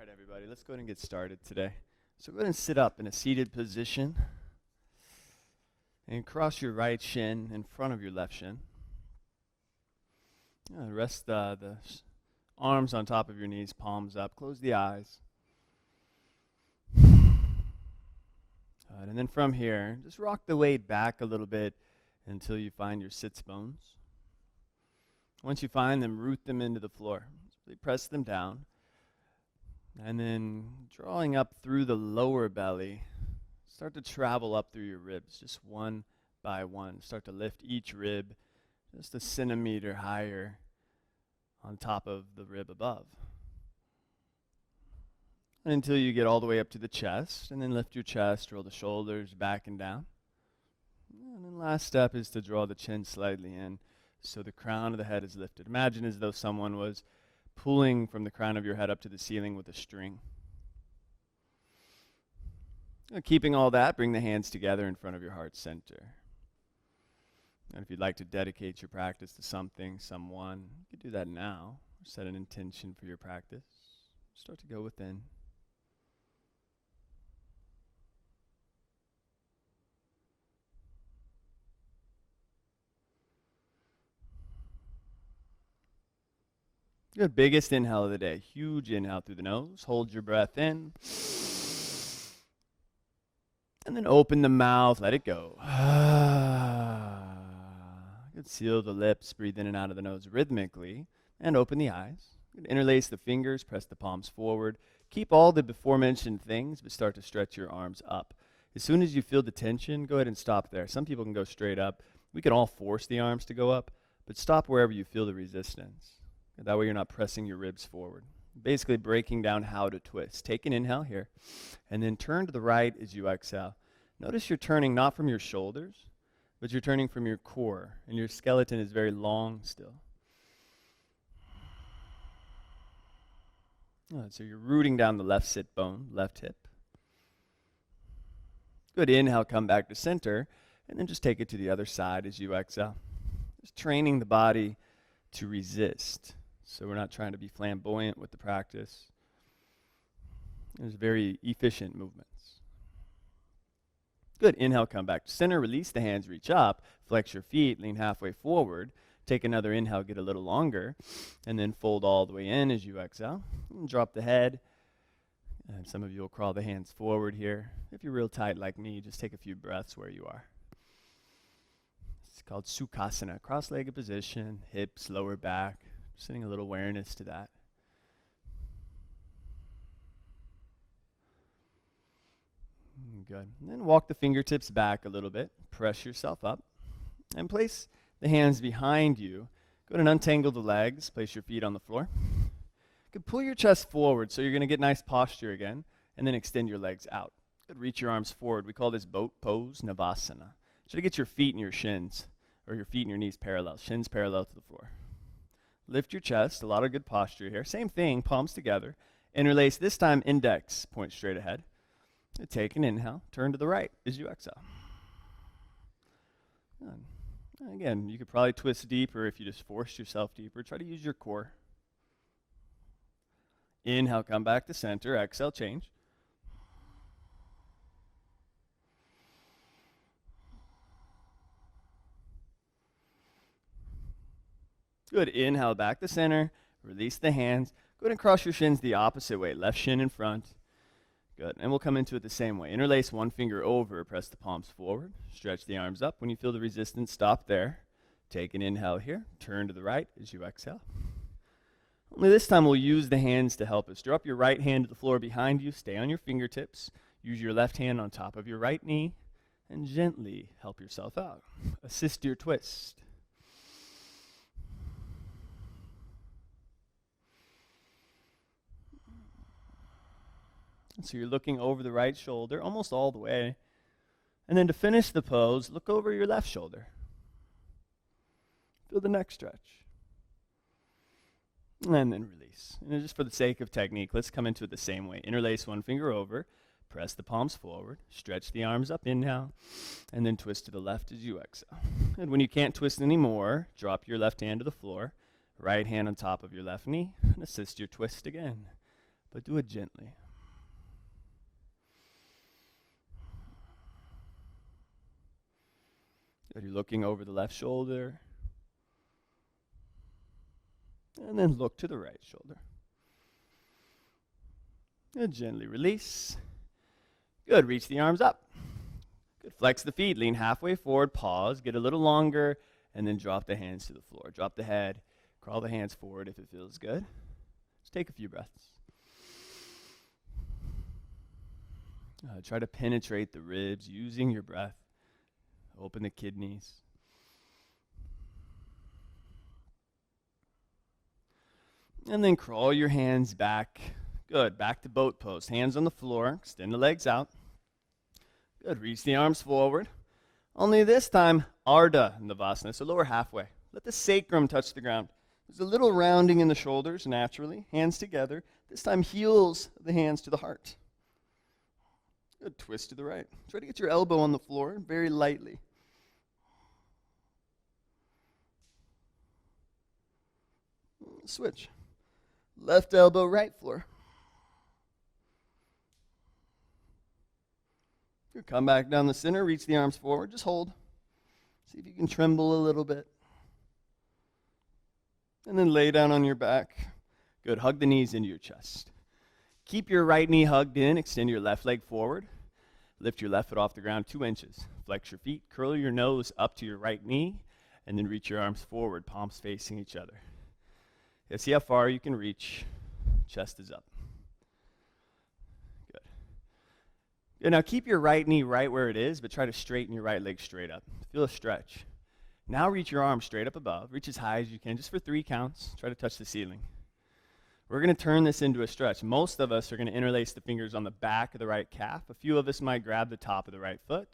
right, everybody, let's go ahead and get started today. So go ahead and sit up in a seated position and cross your right shin in front of your left shin. Rest the arms on top of your knees, palms up. Close the eyes. And then from here, just rock the weight back a little bit until you find your sits bones. Once you find them, root them into the floor. Just really press them down. And then drawing up through the lower belly, start to travel up through your ribs, just one by one. Start to lift each rib just a centimeter higher on top of the rib above. Until you get all the way up to the chest, and then lift your chest, roll the shoulders back and down. And then last step is to draw the chin slightly in so the crown of the head is lifted. Imagine as though someone was pulling from the crown of your head up to the ceiling with a string. Keeping all that, bring the hands together in front of your heart center. And if you'd like to dedicate your practice to something, someone, you can do that now. Set an intention for your practice. Start to go within. Good, biggest inhale of the day. Huge inhale through the nose. Hold your breath in. And then open the mouth. Let it go. Good, seal the lips. Breathe in and out of the nose rhythmically. And open the eyes. Good, interlace the fingers. Press the palms forward. Keep all the before mentioned things, but start to stretch your arms up. As soon as you feel the tension, go ahead and stop there. Some people can go straight up. We can all force the arms to go up, but stop wherever you feel the resistance. That way you're not pressing your ribs forward. Basically breaking down how to twist. Take an inhale here, and then turn to the right as you exhale. Notice you're turning not from your shoulders, but you're turning from your core, and your skeleton is very long still. So you're rooting down the left sit bone, left hip. Good, inhale, come back to center, and then just take it to the other side as you exhale. Just training the body to resist. So we're not trying to be flamboyant with the practice. There's very efficient movements. Good. Inhale, come back to center. Release the hands, reach up. Flex your feet, lean halfway forward. Take another inhale, get a little longer. And then fold all the way in as you exhale. And drop the head. And some of you will crawl the hands forward here. If you're real tight like me, just take a few breaths where you are. It's called Sukhasana, cross-legged position, hips, lower back. Sending a little awareness to that. Good. And then walk the fingertips back a little bit. Press yourself up. And place the hands behind you. Go ahead and untangle the legs. Place your feet on the floor. You can pull your chest forward so you're going to get nice posture again. And then extend your legs out. Good. Reach your arms forward. We call this boat pose, Navasana. Try to get your feet and your shins, or your feet and your knees parallel. Shins parallel to the floor. Lift your chest, a lot of good posture here. Same thing, palms together. Interlace, this time index, point straight ahead. Take an inhale, turn to the right as you exhale. Good. Again, you could probably twist deeper if you just forced yourself deeper. Try to use your core. Inhale, come back to center. Exhale, change. Good. Inhale back to center. Release the hands. Go ahead and cross your shins the opposite way. Left shin in front. Good. And we'll come into it the same way. Interlace one finger over. Press the palms forward. Stretch the arms up. When you feel the resistance, stop there. Take an inhale here. Turn to the right as you exhale. Only this time we'll use the hands to help us. Drop your right hand to the floor behind you. Stay on your fingertips. Use your left hand on top of your right knee. And gently help yourself out. Assist your twist. So you're looking over the right shoulder, almost all the way. And then to finish the pose, look over your left shoulder. Feel the neck stretch. And then release. And just for the sake of technique, let's come into it the same way. Interlace one finger over, press the palms forward, stretch the arms up, inhale, and then twist to the left as you exhale. And when you can't twist anymore, drop your left hand to the floor, right hand on top of your left knee, and assist your twist again. but do it gently. Good. You're looking over the left shoulder. And then look to the right shoulder. And gently release. Good. Reach the arms up. Good. Flex the feet. Lean halfway forward. Pause. Get a little longer. And then drop the hands to the floor. Drop the head. Crawl the hands forward if it feels good. Just take a few breaths. Try to penetrate the ribs using your breath. Open the kidneys. And then crawl your hands back. Good. Back to boat pose. Hands on the floor. Extend the legs out. Good. Reach the arms forward. Only this time, Ardha Navasana. So lower halfway. Let the sacrum touch the ground. There's a little rounding in the shoulders naturally. Hands together. This time, heels of the hands to the heart. Good. Twist to the right. Try to get your elbow on the floor very lightly. Switch. Left elbow, right floor. Good. Come back down the center. Reach the arms forward. Just hold. See if you can tremble a little bit. And then lay down on your back. Good. Hug the knees into your chest. Keep your right knee hugged in. Extend your left leg forward. Lift your left foot off the ground 2 inches. Flex your feet. Curl your nose up to your right knee. And then reach your arms forward, palms facing each other. Yeah, see how far you can reach. Chest is up. Good. Good. Now keep your right knee right where it is, but try to straighten your right leg straight up. Feel a stretch. Now reach your arms straight up above. Reach as high as you can, just for 3 counts. Try to touch the ceiling. We're going to turn this into a stretch. Most of us are going to interlace the fingers on the back of the right calf. A few of us might grab the top of the right foot.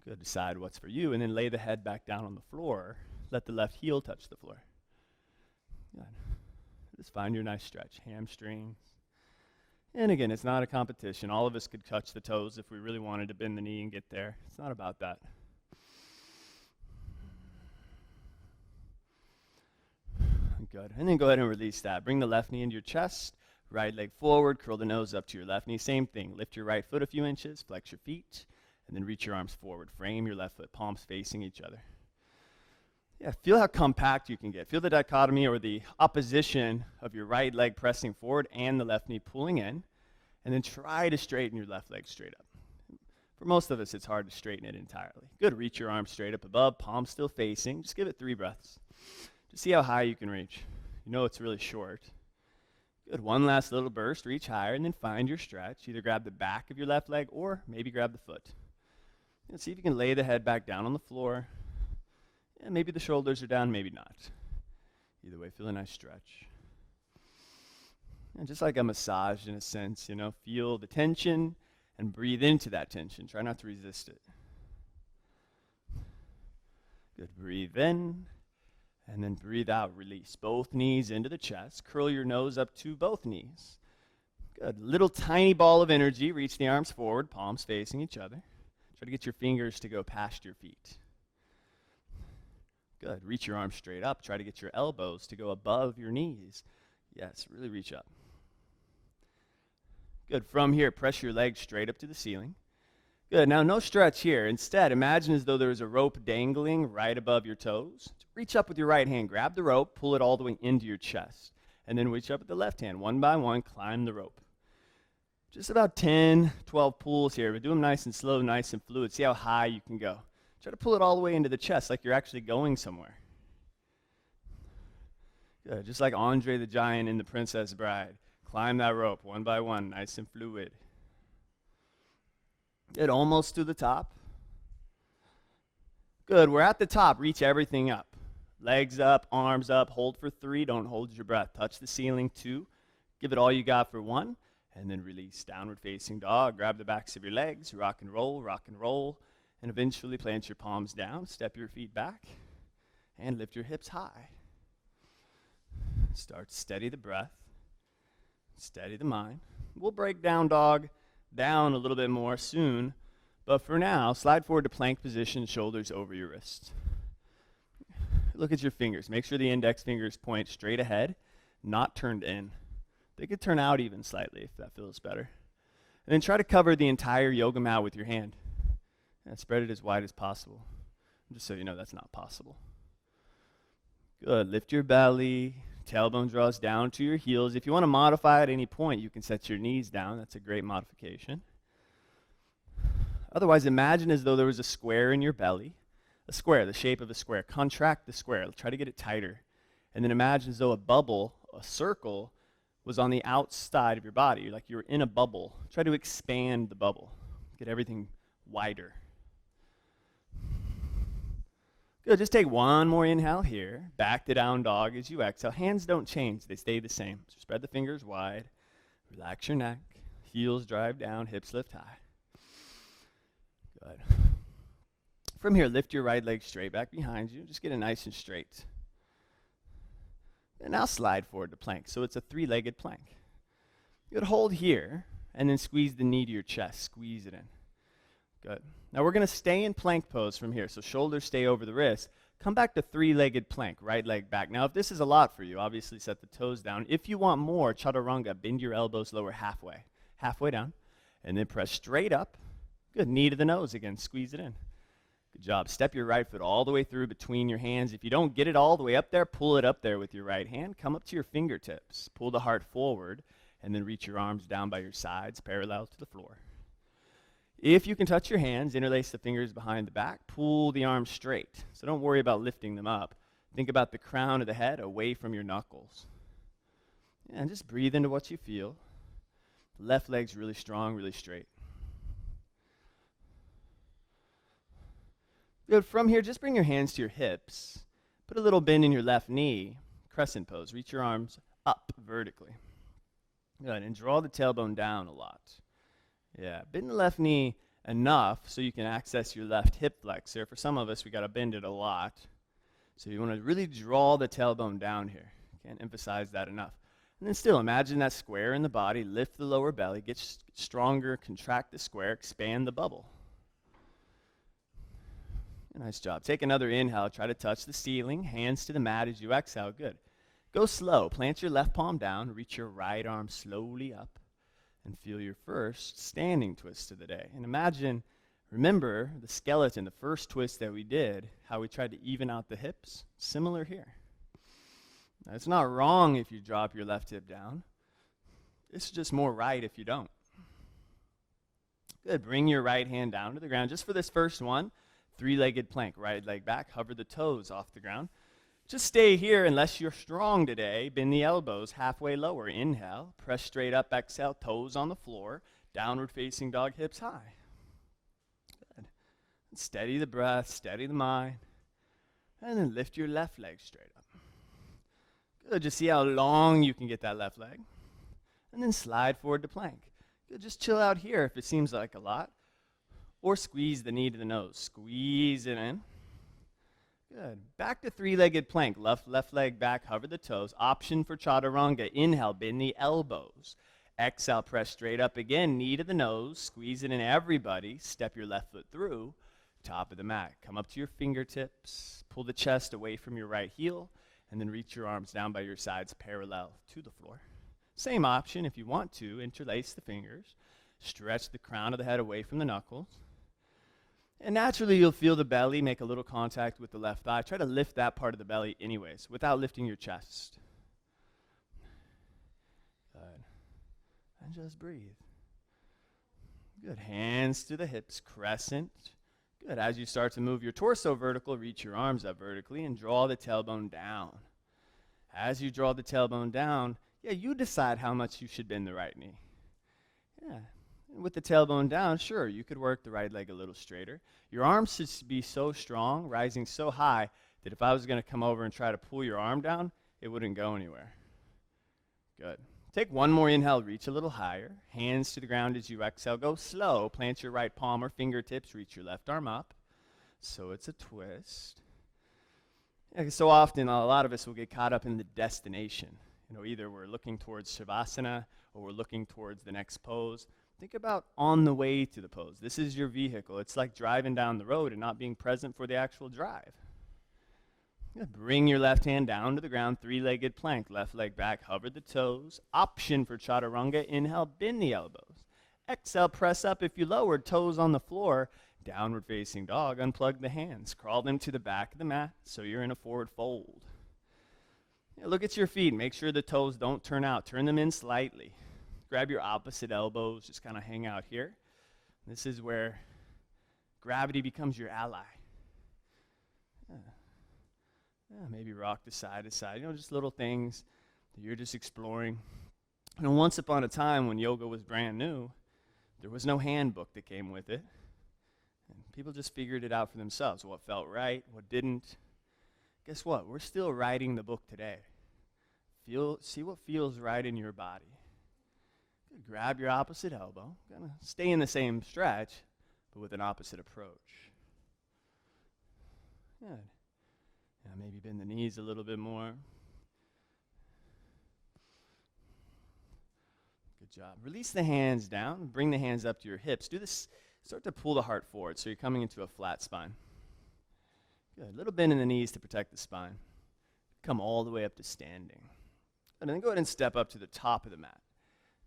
Good. Decide what's for you, and then lay the head back down on the floor. Let the left heel touch the floor. Good. Just find your nice stretch. Hamstrings. And again, it's not a competition. All of us could touch the toes if we really wanted to bend the knee and get there. It's not about that. Good. And then go ahead and release that. Bring the left knee into your chest. Right leg forward. Curl the nose up to your left knee. Same thing. Lift your right foot a few inches. Flex your feet. And then reach your arms forward. Frame your left foot. Palms facing each other. Yeah, feel how compact you can get. Feel the dichotomy or the opposition of your right leg pressing forward and the left knee pulling in. And then try to straighten your left leg straight up. For most of us, it's hard to straighten it entirely. Good. Reach your arms straight up above. Palms still facing. Just give it 3 breaths. Just see how high you can reach. You know it's really short. Good. One last little burst. Reach higher and then find your stretch. Either grab the back of your left leg or maybe grab the foot. And see if you can lay the head back down on the floor. And maybe the shoulders are down, maybe not. Either way, feel a nice stretch. And just like a massage in a sense, you know, feel the tension and breathe into that tension. Try not to resist it. Good. Breathe in and then breathe out. Release both knees into the chest. Curl your nose up to both knees. Good. Little tiny ball of energy. Reach the arms forward, palms facing each other. Try to get your fingers to go past your feet. Good. Reach your arms straight up. Try to get your elbows to go above your knees. Yes, really reach up. Good. From here, press your legs straight up to the ceiling. Good. Now, no stretch here. Instead, imagine as though there is a rope dangling right above your toes. Reach up with your right hand. Grab the rope. Pull it all the way into your chest. And then reach up with the left hand. One by one, climb the rope. Just about 10, 12 pulls here. But do them nice and slow, nice and fluid. See how high you can go. Try to pull it all the way into the chest like you're actually going somewhere. Good. Just like Andre the Giant in The Princess Bride. Climb that rope one by one, nice and fluid. Get almost to the top. Good. We're at the top. Reach everything up. Legs up, arms up. Hold for 3. Don't hold your breath. Touch the ceiling 2. Give it all you got for 1. And then release. Downward facing dog. Grab the backs of your legs. Rock and roll, rock and roll. And eventually plant your palms down, step your feet back, and lift your hips high. Start to steady the breath, steady the mind. We'll break down dog down a little bit more soon, but for now, slide forward to plank position, shoulders over your wrists. Look at your fingers. Make sure the index fingers point straight ahead, not turned in. They could turn out even slightly if that feels better. And then try to cover the entire yoga mat with your hand. And spread it as wide as possible. Just so you know that's not possible. Good. Lift your belly. Tailbone draws down to your heels. If you want to modify at any point, you can set your knees down. That's a great modification. Otherwise, imagine as though there was a square in your belly. A square, the shape of a square. Contract the square. Try to get it tighter. And then imagine as though a bubble, a circle, was on the outside of your body. Like you were in a bubble. Try to expand the bubble. Get everything wider. Good. Just take one more inhale here. Back to down dog as you exhale. Hands don't change. They stay the same. So spread the fingers wide. Relax your neck. Heels drive down. Hips lift high. Good. From here, lift your right leg straight back behind you. Just get it nice and straight. And now slide forward to plank. So it's a three-legged plank. You would hold here and then squeeze the knee to your chest. Squeeze it in. Good. Now we're going to stay in plank pose from here. So shoulders stay over the wrist. Come back to three-legged plank, right leg back. Now if this is a lot for you, obviously set the toes down. If you want more, chaturanga, bend your elbows lower halfway. Halfway down. And then press straight up. Good. Knee to the nose again. Squeeze it in. Good job. Step your right foot all the way through between your hands. If you don't get it all the way up there, pull it up there with your right hand. Come up to your fingertips. Pull the heart forward, and then reach your arms down by your sides, parallel to the floor. If you can touch your hands, interlace the fingers behind the back. Pull the arms straight. So don't worry about lifting them up. Think about the crown of the head away from your knuckles. And just breathe into what you feel. Left leg's really strong, really straight. Good. From here, just bring your hands to your hips. Put a little bend in your left knee. Crescent pose. Reach your arms up vertically. Good. And draw the tailbone down a lot. Yeah. Bend the left knee enough so you can access your left hip flexor. For some of us, we got to bend it a lot. So you want to really draw the tailbone down here. Can't emphasize that enough. And then still, imagine that square in the body. Lift the lower belly. Get stronger. Contract the square. Expand the bubble. Nice job. Take another inhale. Try to touch the ceiling. Hands to the mat as you exhale. Good. Go slow. Plant your left palm down. Reach your right arm slowly up. And feel your first standing twist of the day. And imagine, remember the skeleton, the first twist that we did, how we tried to even out the hips. Similar here. Now, it's not wrong if you drop your left hip down. It's just more right if you don't. Good. Bring your right hand down to the ground. Just for this first one. Three-legged plank, right leg back, hover the toes off the ground. Just stay here unless you're strong today. Bend the elbows halfway lower. Inhale, press straight up, exhale, toes on the floor, downward facing dog, hips high. Good. And steady the breath, steady the mind, and then lift your left leg straight up. Good, just see how long you can get that left leg. And then slide forward to plank. Good, just chill out here if it seems like a lot. Or squeeze the knee to the nose. Squeeze it in. Good. Back to three-legged plank. Left leg back, hover the toes. Option for chaturanga. Inhale, bend the elbows. Exhale, press straight up again. Knee to the nose. Squeeze it in, everybody. Step your left foot through. Top of the mat. Come up to your fingertips. Pull the chest away from your right heel. And then reach your arms down by your sides parallel to the floor. Same option if you want to. Interlace the fingers. Stretch the crown of the head away from the knuckles. And naturally, you'll feel the belly make a little contact with the left thigh. Try to lift that part of the belly anyways, without lifting your chest. Good. And just breathe. Good. Hands to the hips, crescent. Good. As you start to move your torso vertical, reach your arms up vertically and draw the tailbone down. As you draw the tailbone down, you decide how much you should bend the right knee. With the tailbone down, sure, you could work the right leg a little straighter. Your arms should be so strong, rising so high, that if I was going to come over and try to pull your arm down, it wouldn't go anywhere. Good. Take one more inhale, reach a little higher. Hands to the ground as you exhale. Go slow. Plant your right palm or fingertips. Reach your left arm up. So it's a twist. So often, a lot of us will get caught up in the destination. Either we're looking towards Savasana or we're looking towards the next pose. Think about on the way to the pose. This is your vehicle. It's like driving down the road and not being present for the actual drive. Good. Bring your left hand down to the ground, three-legged plank. Left leg back, hover the toes. Option for chaturanga. Inhale, bend the elbows. Exhale, press up if you lowered, toes on the floor. Downward facing dog, unplug the hands. Crawl them to the back of the mat so you're in a forward fold. Look at your feet. Make sure the toes don't turn out. Turn them in slightly. Grab your opposite elbows. Just kind of hang out here. This is where gravity becomes your ally. Maybe rock to side. Just little things that you're just exploring. And once upon a time when yoga was brand new, there was no handbook that came with it. And people just figured it out for themselves. What felt right, what didn't. Guess what? We're still writing the book today. See what feels right in your body. Grab your opposite elbow. Gonna stay in the same stretch, but with an opposite approach. Good. Maybe bend the knees a little bit more. Good job. Release the hands down. Bring the hands up to your hips. Do this. Start to pull the heart forward so you're coming into a flat spine. Good. A little bend in the knees to protect the spine. Come all the way up to standing. And then go ahead and step up to the top of the mat.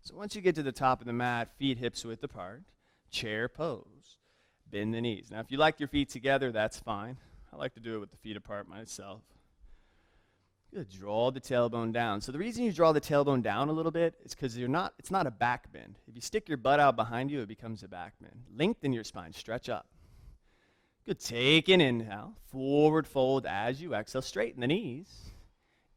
So once you get to the top of the mat, feet hips width apart, chair pose, bend the knees. Now if you like your feet together, that's fine. I like to do it with the feet apart myself. Good. Draw the tailbone down. So the reason you draw the tailbone down a little bit is because it's not a back bend. If you stick your butt out behind you, it becomes a back bend. Lengthen your spine, stretch up. Good. Take an inhale, forward fold as you exhale, straighten the knees.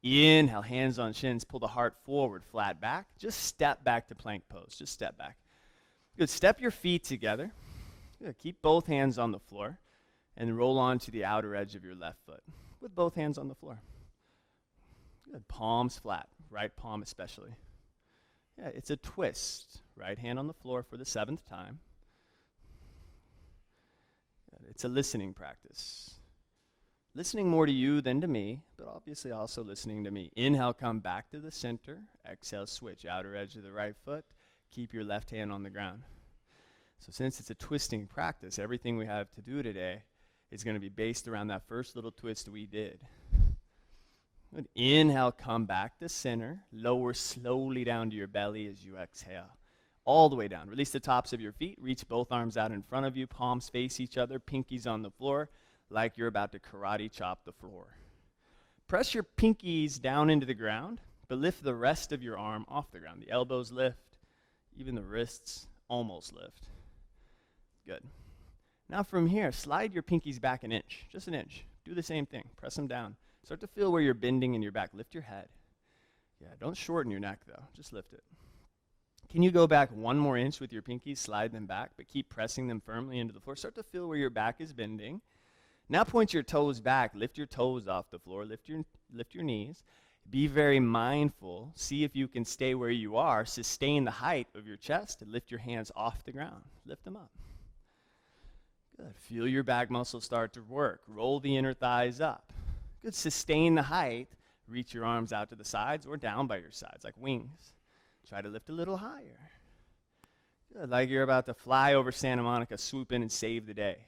Inhale, hands on shins, pull the heart forward, flat back. Just step back to plank pose, just step back. Good. Step your feet together. Good. Keep both hands on the floor and roll on to the outer edge of your left foot with both hands on the floor. Good. Palms flat, right palm especially. It's a twist. Right hand on the floor for the 7th time. Good. It's a listening practice. Listening more to you than to me, but obviously also listening to me. Inhale, come back to the center. Exhale, switch. Outer edge of the right foot. Keep your left hand on the ground. So since it's a twisting practice, everything we have to do today is going to be based around that first little twist we did. Good. Inhale, come back to center. Lower slowly down to your belly as you exhale. All the way down. Release the tops of your feet. Reach both arms out in front of you. Palms face each other. Pinkies on the floor, like you're about to karate chop the floor. Press your pinkies down into the ground, but lift the rest of your arm off the ground. The elbows lift, even the wrists almost lift. Good. Now from here, slide your pinkies back an inch, just an inch. Do the same thing. Press them down. Start to feel where you're bending in your back. Lift your head. Don't shorten your neck though. Just lift it. Can you go back 1 more inch with your pinkies? Slide them back, but keep pressing them firmly into the floor. Start to feel where your back is bending. Now point your toes back. Lift your toes off the floor. Lift your knees. Be very mindful. See if you can stay where you are. Sustain the height of your chest and lift your hands off the ground. Lift them up. Good. Feel your back muscles start to work. Roll the inner thighs up. Good. Sustain the height. Reach your arms out to the sides or down by your sides like wings. Try to lift a little higher. Good. Like you're about to fly over Santa Monica, swoop in and save the day.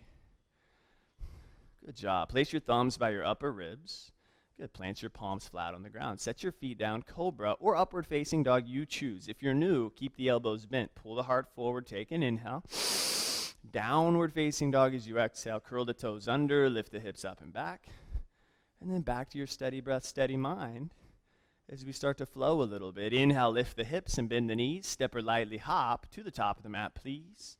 Good job. Place your thumbs by your upper ribs. Good. Plant your palms flat on the ground. Set your feet down, cobra or upward facing dog, you choose. If you're new, keep the elbows bent. Pull the heart forward, take an inhale. Downward facing dog as you exhale. Curl the toes under, lift the hips up and back. And then back to your steady breath, steady mind as we start to flow a little bit. Inhale, lift the hips and bend the knees. Step or lightly hop to the top of the mat, please.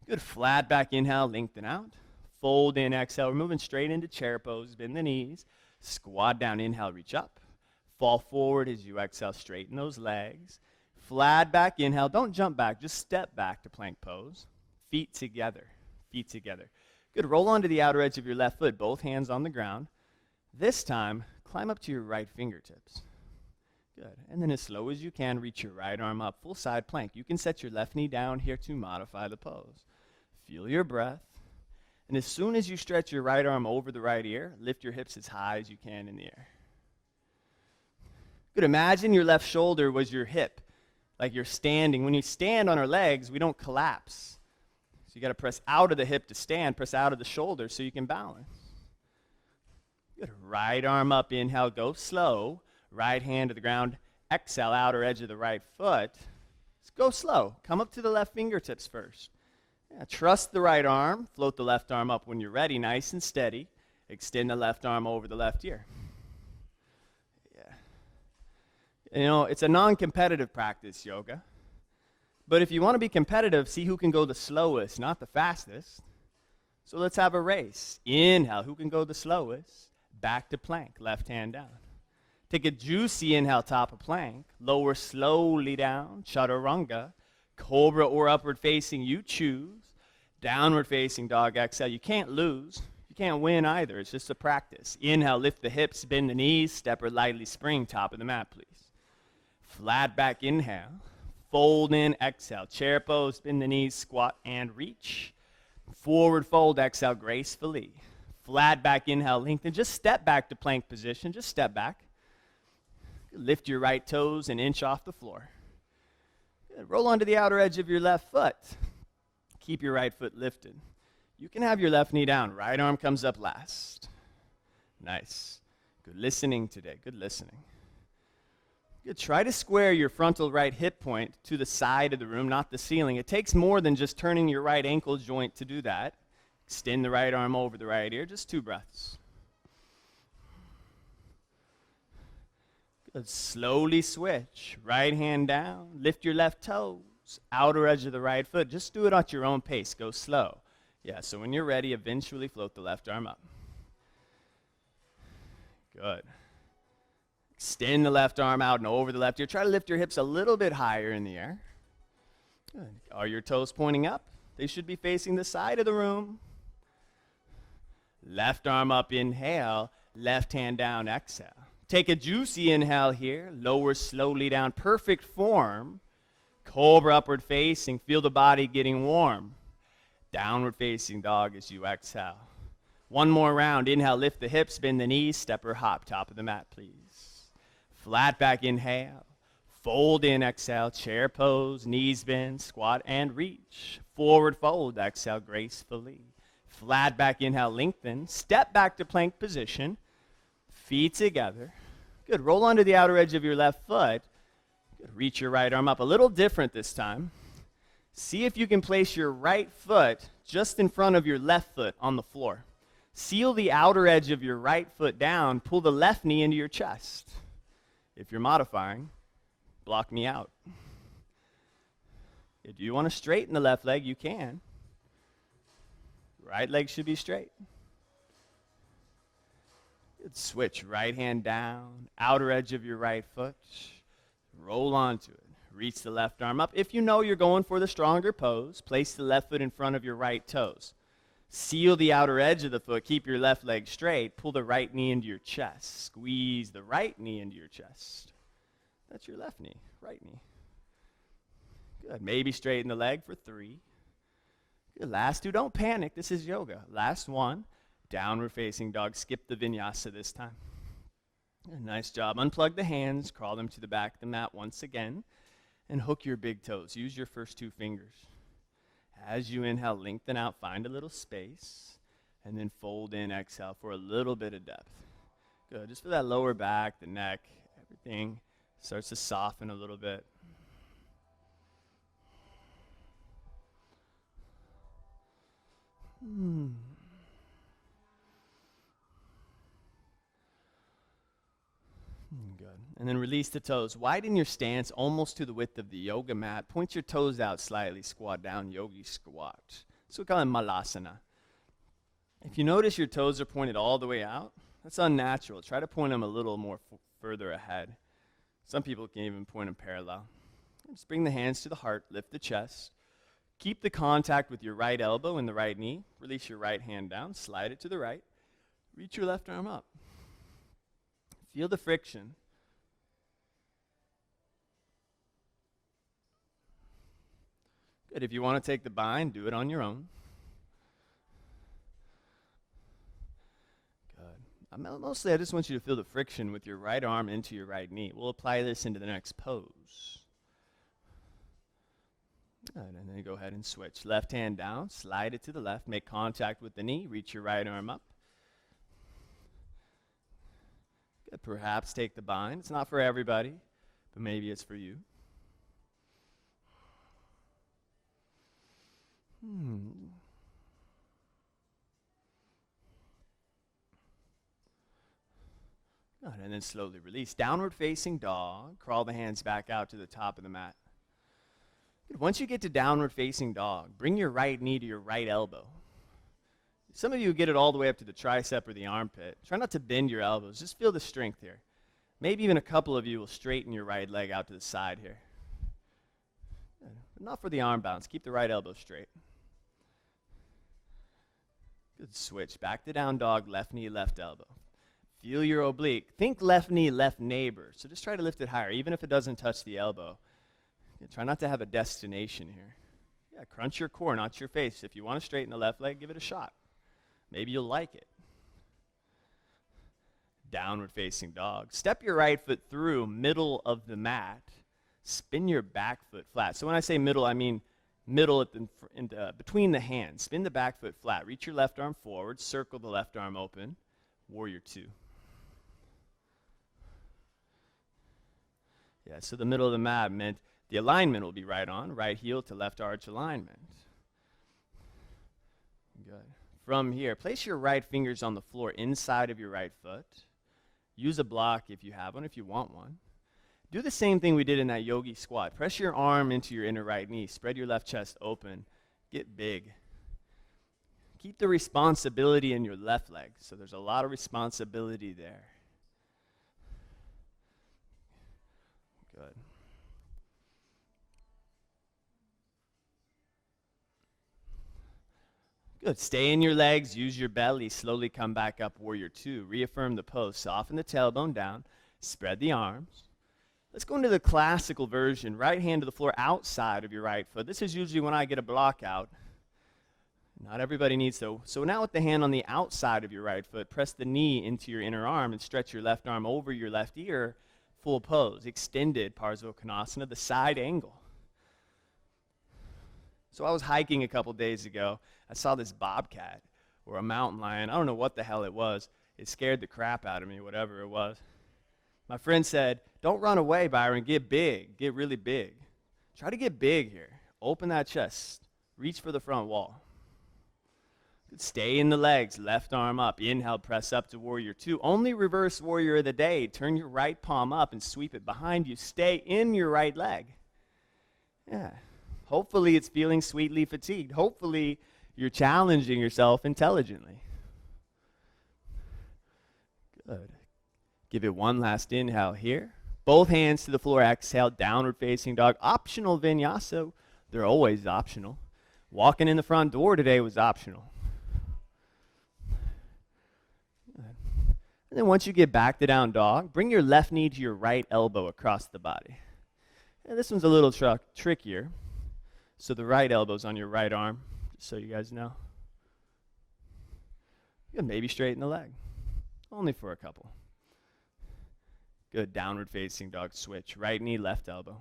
Good. Flat back inhale, lengthen out. Fold in, exhale. We're moving straight into chair pose. Bend the knees. Squat down, inhale, reach up. Fall forward as you exhale, straighten those legs. Flat back, inhale. Don't jump back, just step back to plank pose. Feet together, feet together. Good. Roll onto the outer edge of your left foot, both hands on the ground. This time, climb up to your right fingertips. Good. And then as slow as you can, reach your right arm up, full side plank. You can set your left knee down here to modify the pose. Feel your breath. And as soon as you stretch your right arm over the right ear, lift your hips as high as you can in the air. Good. Imagine your left shoulder was your hip, like you're standing. When you stand on our legs, we don't collapse. So you got to press out of the hip to stand, press out of the shoulder so you can balance. Good. Right arm up, inhale, go slow. Right hand to the ground. Exhale, outer edge of the right foot. Just go slow. Come up to the left fingertips first. Yeah, trust the right arm. Float the left arm up when you're ready, nice and steady. Extend the left arm over the left ear. Yeah. You know, it's a non-competitive practice, yoga. But if you want to be competitive, see who can go the slowest, not the fastest. So let's have a race. Inhale, who can go the slowest? Back to plank, left hand down. Take a juicy inhale, top of plank. Lower slowly down, chaturanga. Cobra or upward facing, you choose. Downward facing dog, exhale. You can't lose. You can't win either. It's just a practice. Inhale, lift the hips, bend the knees. Step or lightly spring, top of the mat, please. Flat back, inhale. Fold in, exhale. Chair pose, bend the knees, squat and reach. Forward fold, exhale gracefully. Flat back, inhale, lengthen. Just step back to plank position. Just step back. Lift your right toes and inch off the floor. Good. Roll onto the outer edge of your left foot. Keep your right foot lifted. You can have your left knee down. Right arm comes up last. Nice. Good listening today. Good listening. Good. Try to square your frontal right hip point to the side of the room, not the ceiling. It takes more than just turning your right ankle joint to do that. Extend the right arm over the right ear. Just 2 breaths. Good. Slowly switch. Right hand down. Lift your left toes. Outer edge of the right foot. Just do it at your own pace. Go slow. Yeah, so when you're ready, eventually float the left arm up. Good. Extend the left arm out and over the left ear. Try to lift your hips a little bit higher in the air. Good. Are your toes pointing up? They should be facing the side of the room. Left arm up, inhale. Left hand down, exhale. Take a juicy inhale here. Lower slowly down. Perfect form. Cobra upward facing. Feel the body getting warm. Downward facing dog as you exhale. One more round. Inhale, lift the hips, bend the knees, step or hop. Top of the mat, please. Flat back, inhale. Fold in, exhale. Chair pose, knees bend, squat and reach. Forward fold, exhale gracefully. Flat back, inhale, lengthen. Step back to plank position. Feet together. Good. Roll onto the outer edge of your left foot. Good. Reach your right arm up. A little different this time. See if you can place your right foot just in front of your left foot on the floor. Seal the outer edge of your right foot down. Pull the left knee into your chest. If you're modifying, block me out. If you want to straighten the left leg, you can. Right leg should be straight. Good. Switch. Right hand down. Outer edge of your right foot. Roll onto it. Reach the left arm up. If you know you're going for the stronger pose, place the left foot in front of your right toes. Seal the outer edge of the foot. Keep your left leg straight. Pull the right knee into your chest. Squeeze the right knee into your chest. That's your left knee, right knee. Good. Maybe straighten the leg for 3. Good. Last 2. Don't panic. This is yoga. Last 1. Downward facing dog. Skip the vinyasa this time. Good. Nice job. Unplug the hands. Crawl them to the back of the mat once again. And hook your big toes. Use your first 2 fingers. As you inhale, lengthen out, find a little space, and then fold in, exhale for a little bit of depth. Good. Just for that lower back, the neck, everything starts to soften a little bit. Good. And then release the toes. Widen your stance almost to the width of the yoga mat. Point your toes out slightly. Squat down, yogi squat. So we call it malasana. If you notice your toes are pointed all the way out, that's unnatural. Try to point them a little more further ahead. Some people can even point them parallel. Just bring the hands to the heart. Lift the chest. Keep the contact with your right elbow and the right knee. Release your right hand down. Slide it to the right. Reach your left arm up. Feel the friction. Good. If you want to take the bind, do it on your own. Good. Mostly, I just want you to feel the friction with your right arm into your right knee. We'll apply this into the next pose. Good. And then go ahead and switch. Left hand down, slide it to the left, make contact with the knee, reach your right arm up. Perhaps take the bind. It's not for everybody, but maybe it's for you. Good, and then slowly release. Downward facing dog. Crawl the hands back out to the top of the mat. Good. Once you get to downward facing dog, bring your right knee to your right elbow. Some of you get it all the way up to the tricep or the armpit. Try not to bend your elbows. Just feel the strength here. Maybe even a couple of you will straighten your right leg out to the side here. Good. But not for the arm bounce. Keep the right elbow straight. Good. Switch. Back to down dog, left knee, left elbow. Feel your oblique. Think left knee, left neighbor. So just try to lift it higher, even if it doesn't touch the elbow. Yeah, try not to have a destination here. Yeah, crunch your core, not your face. If you want to straighten the left leg, give it a shot. Maybe you'll like it. Downward facing dog. Step your right foot through middle of the mat. Spin your back foot flat. So when I say middle, I mean middle at between the hands. Spin the back foot flat. Reach your left arm forward. Circle the left arm open. Warrior two. Yeah, so the middle of the mat meant the alignment will be right on, right heel to left arch alignment. Good. From here, place your right fingers on the floor inside of your right foot. Use a block if you have one, if you want one. Do the same thing we did in that yogi squat. Press your arm into your inner right knee. Spread your left chest open. Get big. Keep the responsibility in your left leg. So there's a lot of responsibility there. Good. Good. Stay in your legs. Use your belly. Slowly come back up, warrior two. Reaffirm the pose. Soften the tailbone down. Spread the arms. Let's go into the classical version. Right hand to the floor outside of your right foot. This is usually when I get a block out. Not everybody needs to. So now with the hand on the outside of your right foot, press the knee into your inner arm and stretch your left arm over your left ear. Full pose, extended Parsvakonasana, the side angle. So I was hiking a couple days ago. I saw this bobcat or a mountain lion. I don't know what the hell it was. It scared the crap out of me, whatever it was. My friend said, don't run away, Byron. Get big. Get really big. Try to get big here. Open that chest. Reach for the front wall. Stay in the legs, left arm up. Inhale, press up to warrior two. Only reverse warrior of the day. Turn your right palm up and sweep it behind you. Stay in your right leg. Yeah. Hopefully it's feeling sweetly fatigued. Hopefully you're challenging yourself intelligently. Good. Give it one last inhale here. Both hands to the floor. Exhale, downward facing dog. Optional vinyasa. They're always optional. Walking in the front door today was optional. And then once you get back to down dog, bring your left knee to your right elbow across the body. And this one's a little trickier. So the right elbow's on your right arm, just so you guys know. You can maybe straighten the leg. Only for a couple. Good, downward facing dog switch. Right knee, left elbow.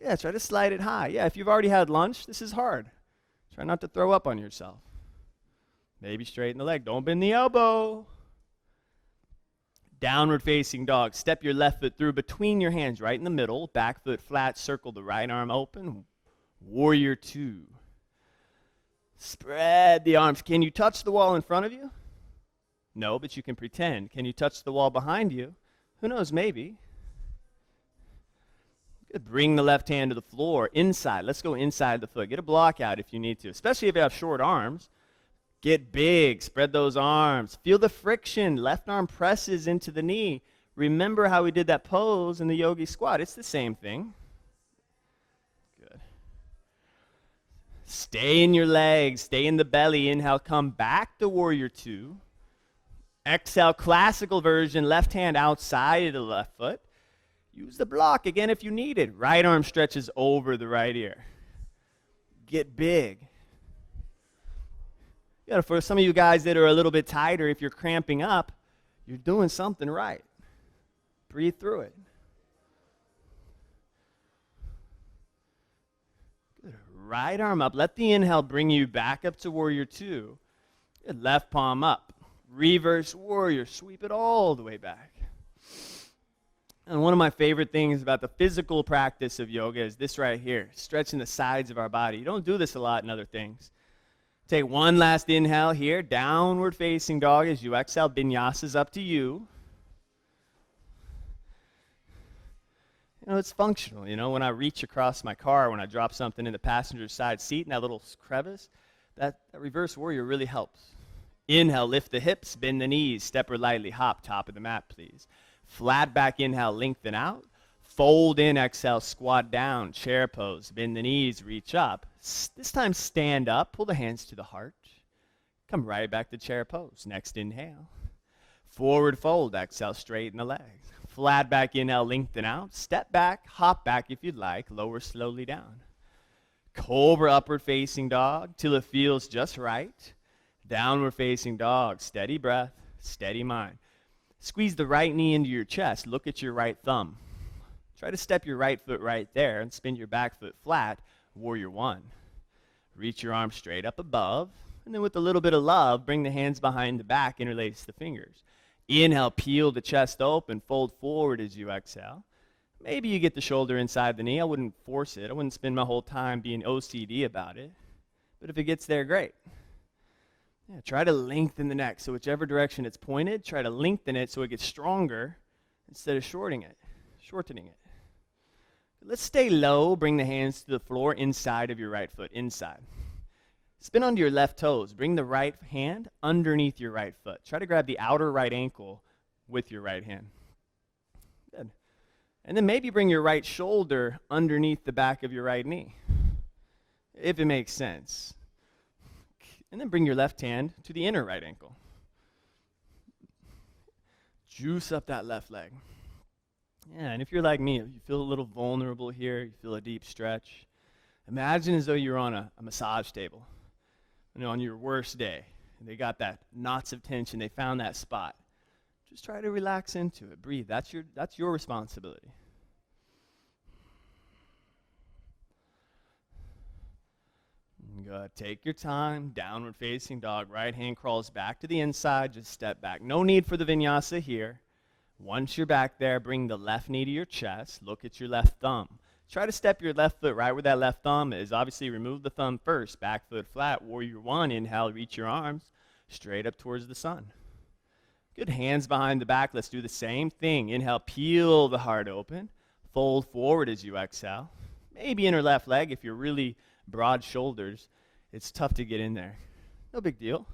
Yeah, try to slide it high. Yeah, if you've already had lunch, this is hard. Try not to throw up on yourself. Maybe straighten the leg. Don't bend the elbow. Downward facing dog. Step your left foot through between your hands, right in the middle. Back foot flat. Circle the right arm open. Warrior two. Spread the arms. Can you touch the wall in front of you? No, but you can pretend. Can you touch the wall behind you? Who knows, maybe. Good. Bring the left hand to the floor. Inside. Let's go inside the foot. Get a block out if you need to, especially if you have short arms. Get big. Spread those arms. Feel the friction. Left arm presses into the knee. Remember how we did that pose in the yogi squat. It's the same thing. Good. Stay in your legs. Stay in the belly. Inhale, come back to warrior two. Exhale, classical version. Left hand outside of the left foot. Use the block again if you need it. Right arm stretches over the right ear. Get big. You know, for some of you guys that are a little bit tighter, if you're cramping up, you're doing something right. Breathe through it. Good. Right arm up. Let the inhale bring you back up to warrior two. Good. Left palm up. Reverse warrior, sweep it all the way back. And one of my favorite things about the physical practice of yoga is this right here, stretching the sides of our body. You don't do this a lot in other things. Take one last inhale here, downward facing dog as you exhale. Vinyasa is up to you. You know, it's functional. You know, when I reach across my car, when I drop something in the passenger side seat in that little crevice, that reverse warrior really helps. Inhale, lift the hips, bend the knees, step or lightly hop, top of the mat, please. Flat back inhale, lengthen out. Fold in, exhale, squat down, chair pose. Bend the knees, reach up. This time stand up, pull the hands to the heart. Come right back to chair pose. Next inhale. Forward fold, exhale, straighten the legs. Flat back inhale, lengthen out. Step back, hop back if you'd like. Lower slowly down. Cobra upward facing dog till it feels just right. Downward facing dog, steady breath, steady mind. Squeeze the right knee into your chest. Look at your right thumb. Try to step your right foot right there and spin your back foot flat, warrior one. Reach your arms straight up above, and then with a little bit of love, bring the hands behind the back, interlace the fingers. Inhale, peel the chest open, fold forward as you exhale. Maybe you get the shoulder inside the knee. I wouldn't force it. I wouldn't spend my whole time being OCD about it. But if it gets there, great. Yeah, try to lengthen the neck. So whichever direction it's pointed, try to lengthen it so it gets stronger instead of shortening it. Let's stay low. Bring the hands to the floor inside of your right foot, inside. Spin onto your left toes. Bring the right hand underneath your right foot. Try to grab the outer right ankle with your right hand. Good. And then maybe bring your right shoulder underneath the back of your right knee, if it makes sense. And then bring your left hand to the inner right ankle. Juice up that left leg. Yeah, and if you're like me, you feel a little vulnerable here, you feel a deep stretch, imagine as though you're on a massage table, you know, on your worst day, and they got that knots of tension, they found that spot. Just try to relax into it, breathe. That's your responsibility. Good. Take your time, downward facing dog. Right hand crawls back to the inside, just step back. No need for the vinyasa here. Once you're back there, bring the left knee to your chest. Look at your left thumb. Try to step your left foot right where that left thumb is. Obviously, remove the thumb first. Back foot flat. Warrior one. Inhale, reach your arms straight up towards the sun. Good. Hands behind the back. Let's do the same thing. Inhale, peel the heart open. Fold forward as you exhale. Maybe inner left leg. If you're really broad shoulders, it's tough to get in there. No big deal.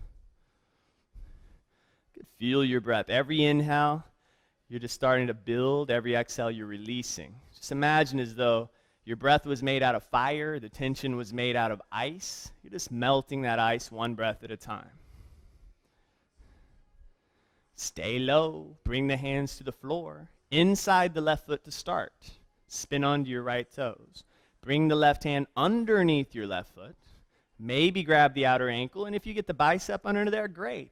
Good. Feel your breath. Every inhale, you're just starting to build. Every exhale, you're releasing. Just imagine as though your breath was made out of fire, the tension was made out of ice. You're just melting that ice one breath at a time. Stay low. Bring the hands to the floor. Inside the left foot to start. Spin onto your right toes. Bring the left hand underneath your left foot. Maybe grab the outer ankle, and if you get the bicep under there, great.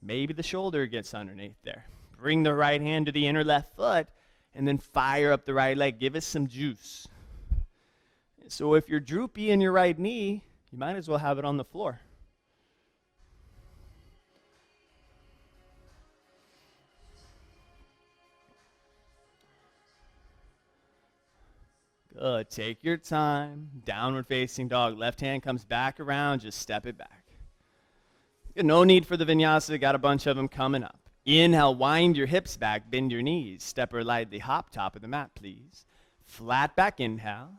Maybe the shoulder gets underneath there. Bring the right hand to the inner left foot, and then fire up the right leg. Give us some juice. So if you're droopy in your right knee, you might as well have it on the floor. Good. Take your time. Downward facing dog. Left hand comes back around. Just step it back. Good. No need for the vinyasa. Got a bunch of them coming up. Inhale, wind your hips back, bend your knees. Step or lightly hop, top of the mat, please. Flat back inhale.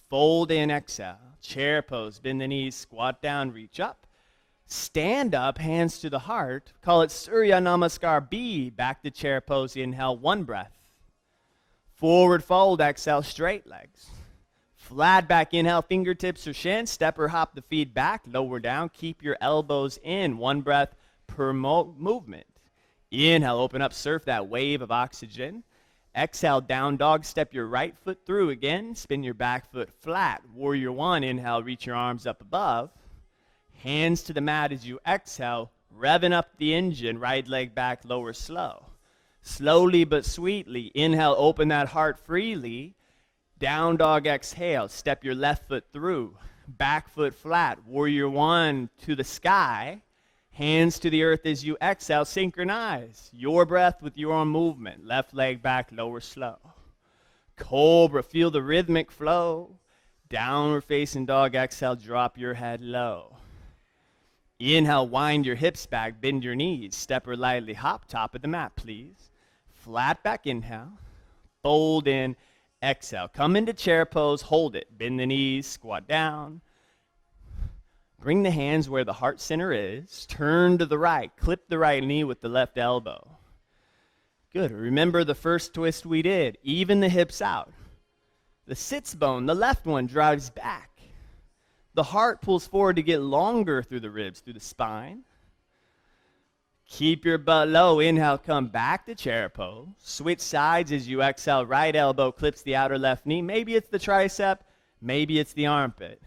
Fold in, exhale. Chair pose, bend the knees, squat down, reach up. Stand up, hands to the heart. Call it Surya, namaskar, B. Back to chair pose, inhale, one breath. Forward fold, exhale, straight legs. Flat back inhale, fingertips or shin. Step or hop the feet back, lower down. Keep your elbows in, one breath per movement. Inhale, open up, surf that wave of oxygen. Exhale, down dog, step your right foot through again. Spin your back foot flat. Warrior one, inhale, reach your arms up above. Hands to the mat as you exhale, revving up the engine, right leg back, lower slow. Slowly but sweetly, inhale, open that heart freely. Down dog, exhale, step your left foot through. Back foot flat, warrior one to the sky. Hands to the earth as you exhale. Synchronize your breath with your own movement. Left leg back, lower slow. Cobra, feel the rhythmic flow. Downward facing dog, exhale, drop your head low. Inhale, wind your hips back, bend your knees. Step or lightly hop, top of the mat, please. Flat back, inhale. Fold in, exhale. Come into chair pose, hold it. Bend the knees, squat down. Bring the hands where the heart center is. Turn to the right. Clip the right knee with the left elbow. Good. Remember the first twist we did. Even the hips out. The sits bone, the left one, drives back. The heart pulls forward to get longer through the ribs, through the spine. Keep your butt low. Inhale, come back to chair pose. Switch sides as you exhale. Right elbow clips the outer left knee. Maybe it's the tricep. Maybe it's the armpit.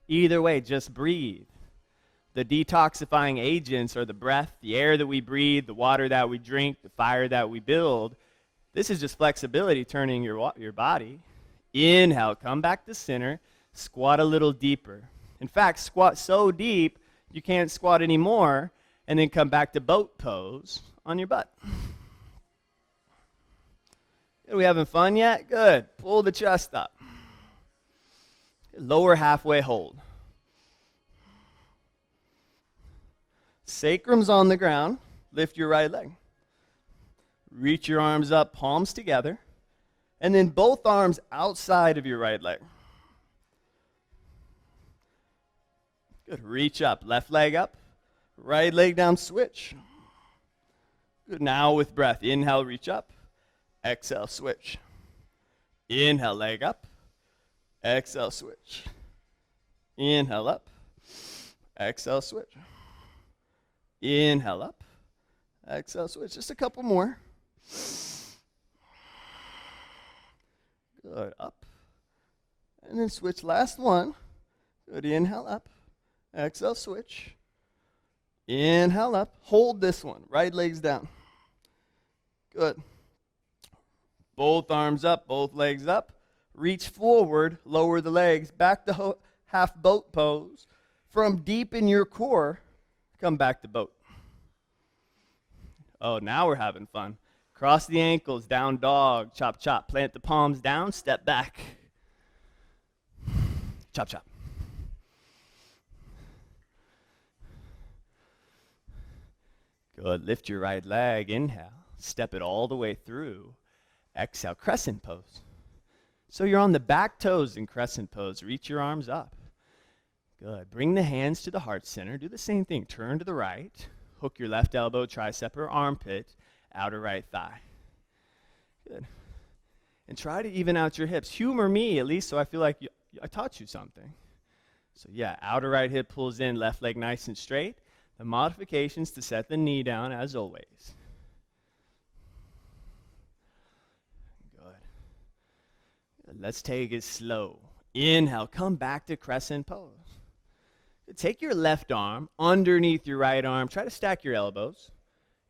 Either way, just breathe. The detoxifying agents are the breath, the air that we breathe, the water that we drink, the fire that we build. This is just flexibility turning your body. Inhale, come back to center. Squat a little deeper. In fact, squat so deep you can't squat anymore, and then come back to boat pose on your butt. Are we having fun yet? Good. Pull the chest up. Lower halfway hold. Sacrum's on the ground. Lift your right leg. Reach your arms up, palms together, and then both arms outside of your right leg. Good. Reach up. Left leg up. Right leg down. Switch. Good. Now with breath. Inhale, reach up. Exhale, switch. Inhale, leg up. Exhale, switch. Inhale, up. Exhale, switch. Inhale, up. Exhale, switch. Just a couple more. Good. Up. And then switch. Last one. Good. Inhale, up. Exhale, switch. Inhale up. Hold this one. Right leg's down. Good. Both arms up, both legs up. Reach forward, lower the legs. Back to half boat pose. From deep in your core, come back to boat. Oh, now we're having fun. Cross the ankles, down dog. Chop, chop. Plant the palms down, step back. Chop, chop. Good. Lift your right leg. Inhale. Step it all the way through. Exhale. Crescent pose. So you're on the back toes in crescent pose. Reach your arms up. Good. Bring the hands to the heart center. Do the same thing. Turn to the right. Hook your left elbow, tricep, or armpit, outer right thigh. Good. And try to even out your hips. Humor me, at least, so I feel like I taught you something. So yeah, outer right hip pulls in, left leg nice and straight. The modifications to set the knee down as always. Good. Let's take it slow. Inhale, come back to crescent pose. Take your left arm underneath your right arm. Try to stack your elbows.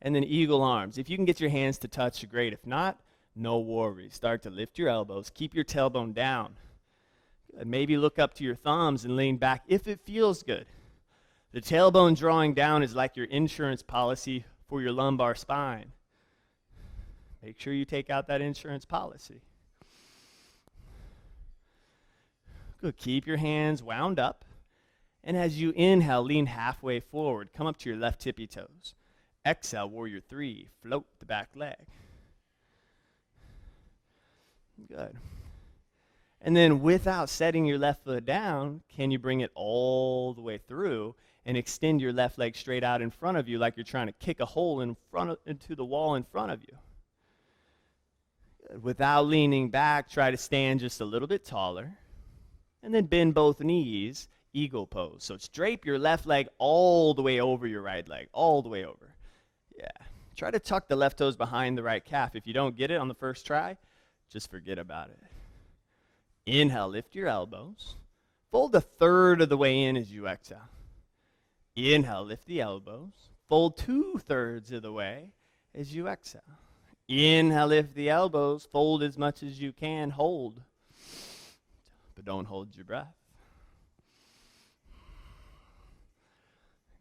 And then eagle arms. If you can get your hands to touch, great. If not, no worries. Start to lift your elbows. Keep your tailbone down. Good. Maybe look up to your thumbs and lean back if it feels good. The tailbone drawing down is like your insurance policy for your lumbar spine. Make sure you take out that insurance policy. Good. Keep your hands wound up. And as you inhale, lean halfway forward. Come up to your left tippy toes. Exhale, warrior three. Float the back leg. Good. And then without setting your left foot down, can you bring it all the way through and extend your left leg straight out in front of you like you're trying to kick a hole into the wall in front of you. Good. Without leaning back, try to stand just a little bit taller. And then bend both knees, eagle pose. So drape your left leg all the way over your right leg, all the way over. Yeah. Try to tuck the left toes behind the right calf. If you don't get it on the first try, just forget about it. Inhale, lift your elbows. Fold a third of the way in as you exhale. Inhale, lift the elbows. Fold 2/3 of the way as you exhale. Inhale, lift the elbows. Fold as much as you can. Hold. But don't hold your breath.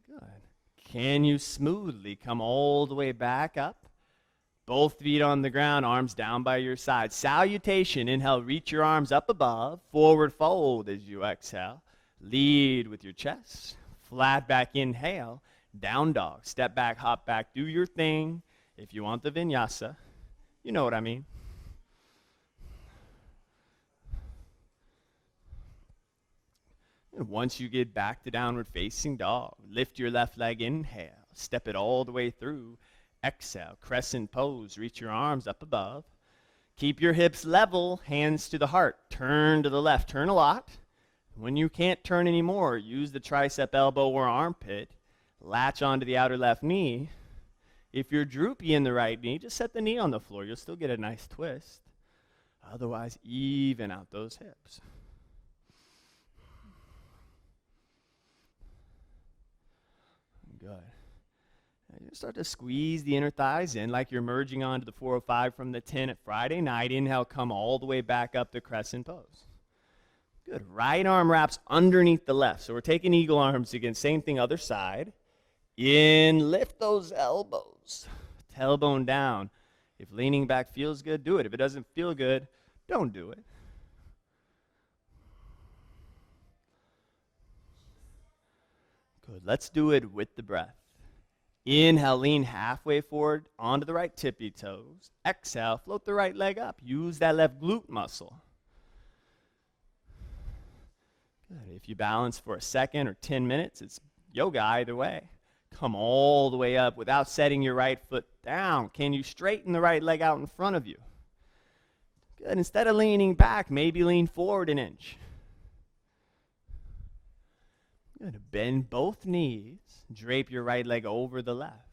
Good. Can you smoothly come all the way back up? Both feet on the ground, arms down by your side. Salutation, inhale, reach your arms up above. Forward fold as you exhale. Lead with your chest. Flat back, inhale. Down dog, step back, hop back, do your thing. If you want the vinyasa, you know what I mean. And once you get back to downward facing dog, lift your left leg, inhale, step it all the way through. Exhale, crescent pose, reach your arms up above. Keep your hips level, hands to the heart. Turn to the left, turn a lot. When you can't turn anymore, use the tricep, elbow, or armpit. Latch onto the outer left knee. If you're droopy in the right knee, just set the knee on the floor. You'll still get a nice twist. Otherwise, even out those hips. Good. Now you start to squeeze the inner thighs in like you're merging onto the 405 from the 10 at Friday night. Inhale, come all the way back up to crescent pose. Good. Right arm wraps underneath the left. So we're taking eagle arms again. Same thing, other side. In, lift those elbows. Tailbone down. If leaning back feels good, do it. If it doesn't feel good, don't do it. Good. Let's do it with the breath. Inhale, lean halfway forward onto the right tippy toes. Exhale, float the right leg up. Use that left glute muscle. Good. If you balance for a second or 10 minutes, it's yoga either way. Come all the way up without setting your right foot down. Can you straighten the right leg out in front of you? Good. Instead of leaning back, maybe lean forward an inch. Good. Bend both knees. Drape your right leg over the left.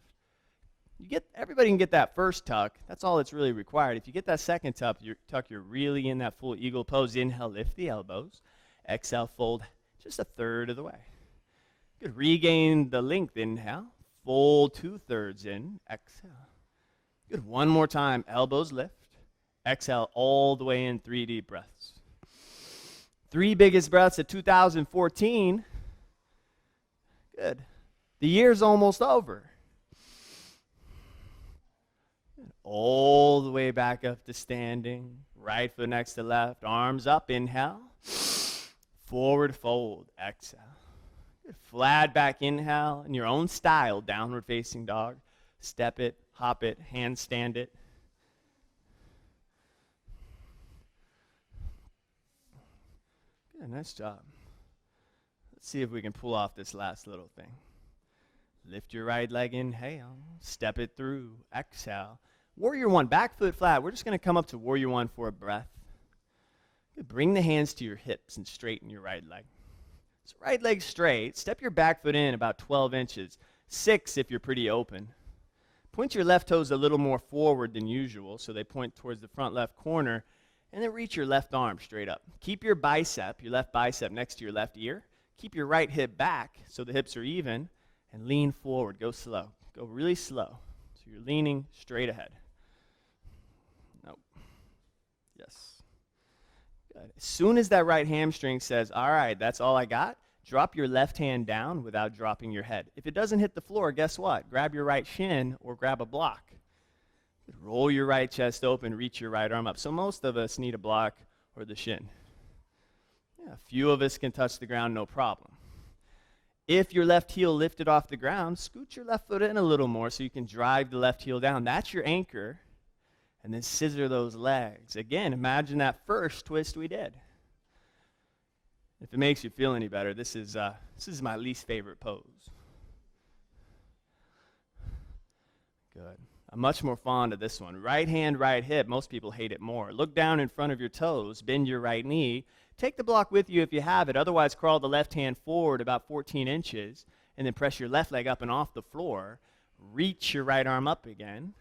Everybody can get that first tuck. That's all that's really required. If you get that second tuck, you're really in that full eagle pose. Inhale, lift the elbows. Exhale, fold just a third of the way. Good. Regain the length. Inhale. Fold 2/3 in. Exhale. Good. One more time. Elbows lift. Exhale all the way in. 3 deep breaths. 3 biggest breaths of 2014. Good. The year's almost over. Good. All the way back up to standing. Right foot next to left. Arms up. Inhale. Forward fold. Exhale. Good. Flat back, inhale, in your own style, downward facing dog. Step it, hop it, handstand it. Good, nice job. Let's see if we can pull off this last little thing. Lift your right leg, inhale, step it through, exhale. Warrior one, back foot flat. We're just going to come up to warrior one for a breath. Good. Bring the hands to your hips and straighten your right leg. So right leg straight, step your back foot in about 12 inches, 6 if you're pretty open. Point your left toes a little more forward than usual, so they point towards the front left corner, and then reach your left arm straight up. Keep your left bicep next to your left ear. Keep your right hip back so the hips are even, and lean forward. Go slow. Go really slow. So you're leaning straight ahead. Nope. Yes. Good. As soon as that right hamstring says, all right, that's all I got, drop your left hand down without dropping your head. If it doesn't hit the floor, guess what? Grab your right shin or grab a block. Roll your right chest open, reach your right arm up. So most of us need a block or the shin. Yeah, a few of us can touch the ground, no problem. If your left heel lifted off the ground, scoot your left foot in a little more so you can drive the left heel down. That's your anchor. And then scissor those legs. Again, imagine that first twist we did. If it makes you feel any better, this is my least favorite pose. Good. I'm much more fond of this one. Right hand, right hip. Most people hate it more. Look down in front of your toes. Bend your right knee. Take the block with you if you have it. Otherwise, crawl the left hand forward about 14 inches. And then press your left leg up and off the floor. Reach your right arm up again.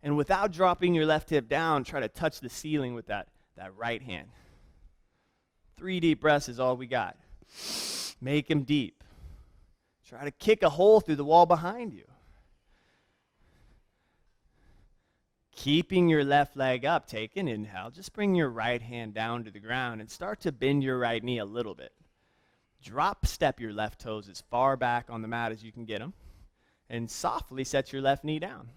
And without dropping your left hip down, try to touch the ceiling with that right hand. 3 deep breaths is all we got. Make them deep. Try to kick a hole through the wall behind you. Keeping your left leg up, take an inhale. Just bring your right hand down to the ground and start to bend your right knee a little bit. Drop step your left toes as far back on the mat as you can get them. and softly set your left knee down.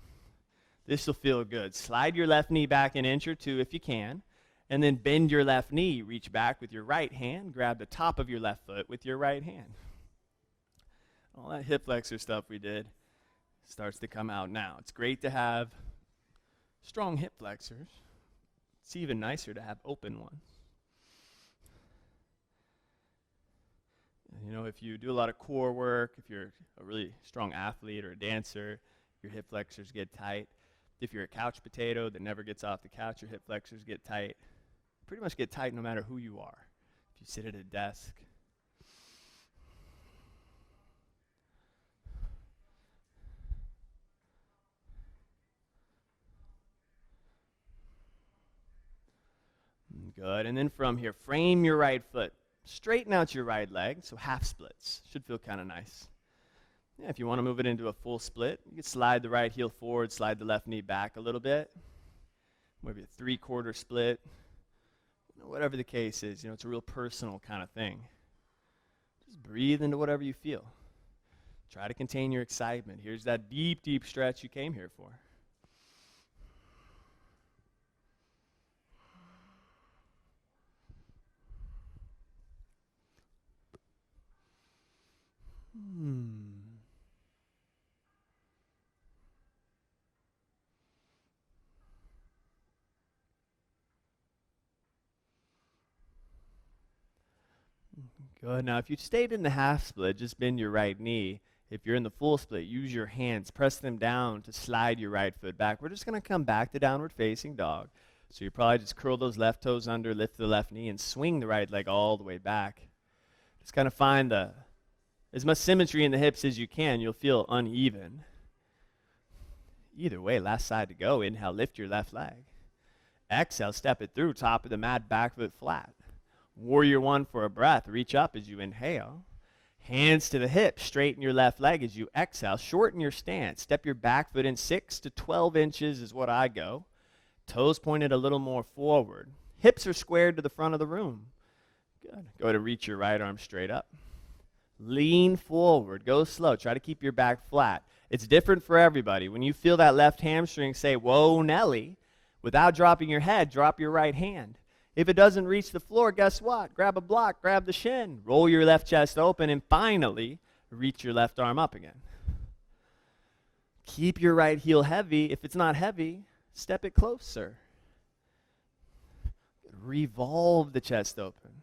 This will feel good. Slide your left knee back an inch or two if you can, and then bend your left knee. Reach back with your right hand. Grab the top of your left foot with your right hand. All that hip flexor stuff we did starts to come out now. It's great to have strong hip flexors. It's even nicer to have open ones. You know, if you do a lot of core work, if you're a really strong athlete or a dancer, your hip flexors get tight. If you're a couch potato that never gets off the couch, your hip flexors get tight. Pretty much get tight no matter who you are. If you sit at a desk. Good, and then from here, frame your right foot. Straighten out your right leg, so half splits. Should feel kind of nice. Yeah, if you want to move it into a full split, you can slide the right heel forward, slide the left knee back a little bit. Maybe a 3/4 split. You know, whatever the case is, you know, it's a real personal kind of thing. Just breathe into whatever you feel. Try to contain your excitement. Here's that deep, deep stretch you came here for. Good. Now, if you stayed in the half split, just bend your right knee. If you're in the full split, use your hands. Press them down to slide your right foot back. We're just going to come back to downward facing dog. So you probably just curl those left toes under, lift the left knee, and swing the right leg all the way back. Just kind of find as much symmetry in the hips as you can. You'll feel uneven. Either way, last side to go. Inhale, lift your left leg. Exhale, step it through, top of the mat, back foot flat. Warrior one for a breath. Reach up as you inhale. Hands to the hips. Straighten your left leg as you exhale. Shorten your stance. Step your back foot in 6 to 12 inches is what I go. Toes pointed a little more forward. Hips are squared to the front of the room. Good. Go ahead and reach your right arm straight up. Lean forward. Go slow. Try to keep your back flat. It's different for everybody. When you feel that left hamstring, say, whoa, Nelly. Without dropping your head, drop your right hand. If it doesn't reach the floor, guess what? Grab a block, grab the shin, roll your left chest open, and finally, reach your left arm up again. Keep your right heel heavy. If it's not heavy, step it closer. Revolve the chest open.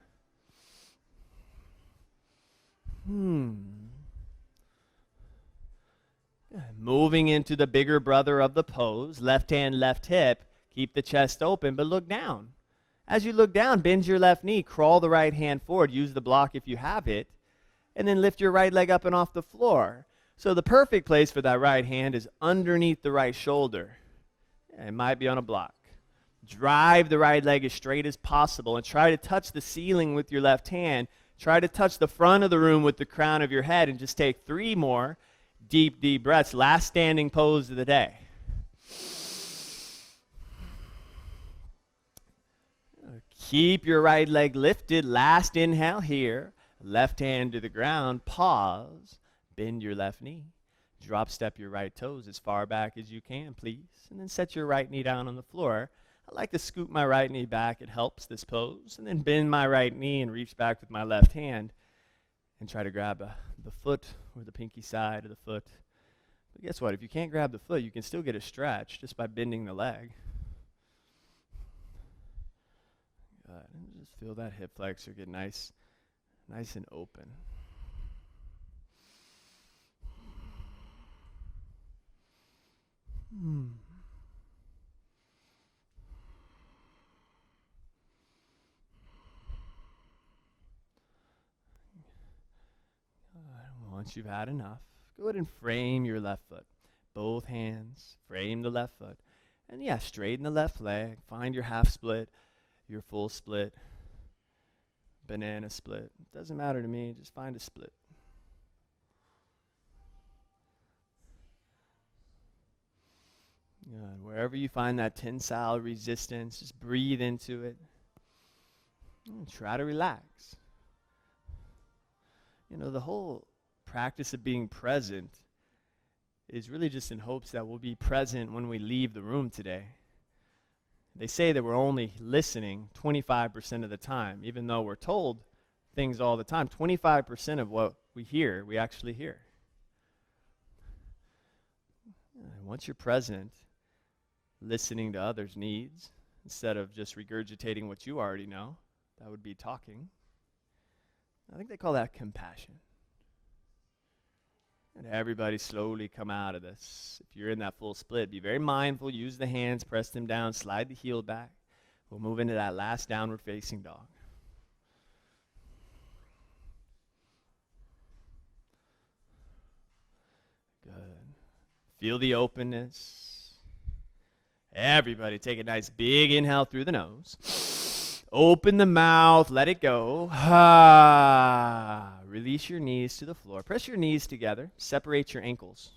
Moving into the bigger brother of the pose, left hand, left hip. Keep the chest open, but look down. As you look down, bend your left knee, crawl the right hand forward, use the block if you have it, and then lift your right leg up and off the floor. So the perfect place for that right hand is underneath the right shoulder. It might be on a block. Drive the right leg as straight as possible and try to touch the ceiling with your left hand. Try to touch the front of the room with the crown of your head and just take 3 more deep, deep breaths. Last standing pose of the day. Keep your right leg lifted. Last inhale here. Left hand to the ground. Pause. Bend your left knee. Drop step your right toes as far back as you can, please. And then set your right knee down on the floor. I like to scoop my right knee back. It helps this pose. And then bend my right knee and reach back with my left hand. And try to grab the foot or the pinky side of the foot. But guess what? If you can't grab the foot, you can still get a stretch just by bending the leg. Just feel that hip flexor get nice and open. Once you've had enough, go ahead and frame your left foot. Both hands, frame the left foot. And yeah, straighten the left leg. Find your half split, your full split, banana split. It doesn't matter to me, just find a split. Wherever you find that tensile resistance, just breathe into it. And try to relax. The whole practice of being present is really just in hopes that we'll be present when we leave the room today. They say that we're only listening 25% of the time, even though we're told things all the time. 25% of what we hear, we actually hear. And once you're present, listening to others' needs, instead of just regurgitating what you already know, that would be talking. I think they call that compassion. And everybody slowly come out of this. If you're in that full split, be very mindful, use the hands, press them down, slide the heel back. We'll move into that last downward facing dog. Good. Feel the openness. Everybody take a nice big inhale through the nose. Open the mouth, let it go. Release your knees to the floor. Press your knees together. Separate your ankles.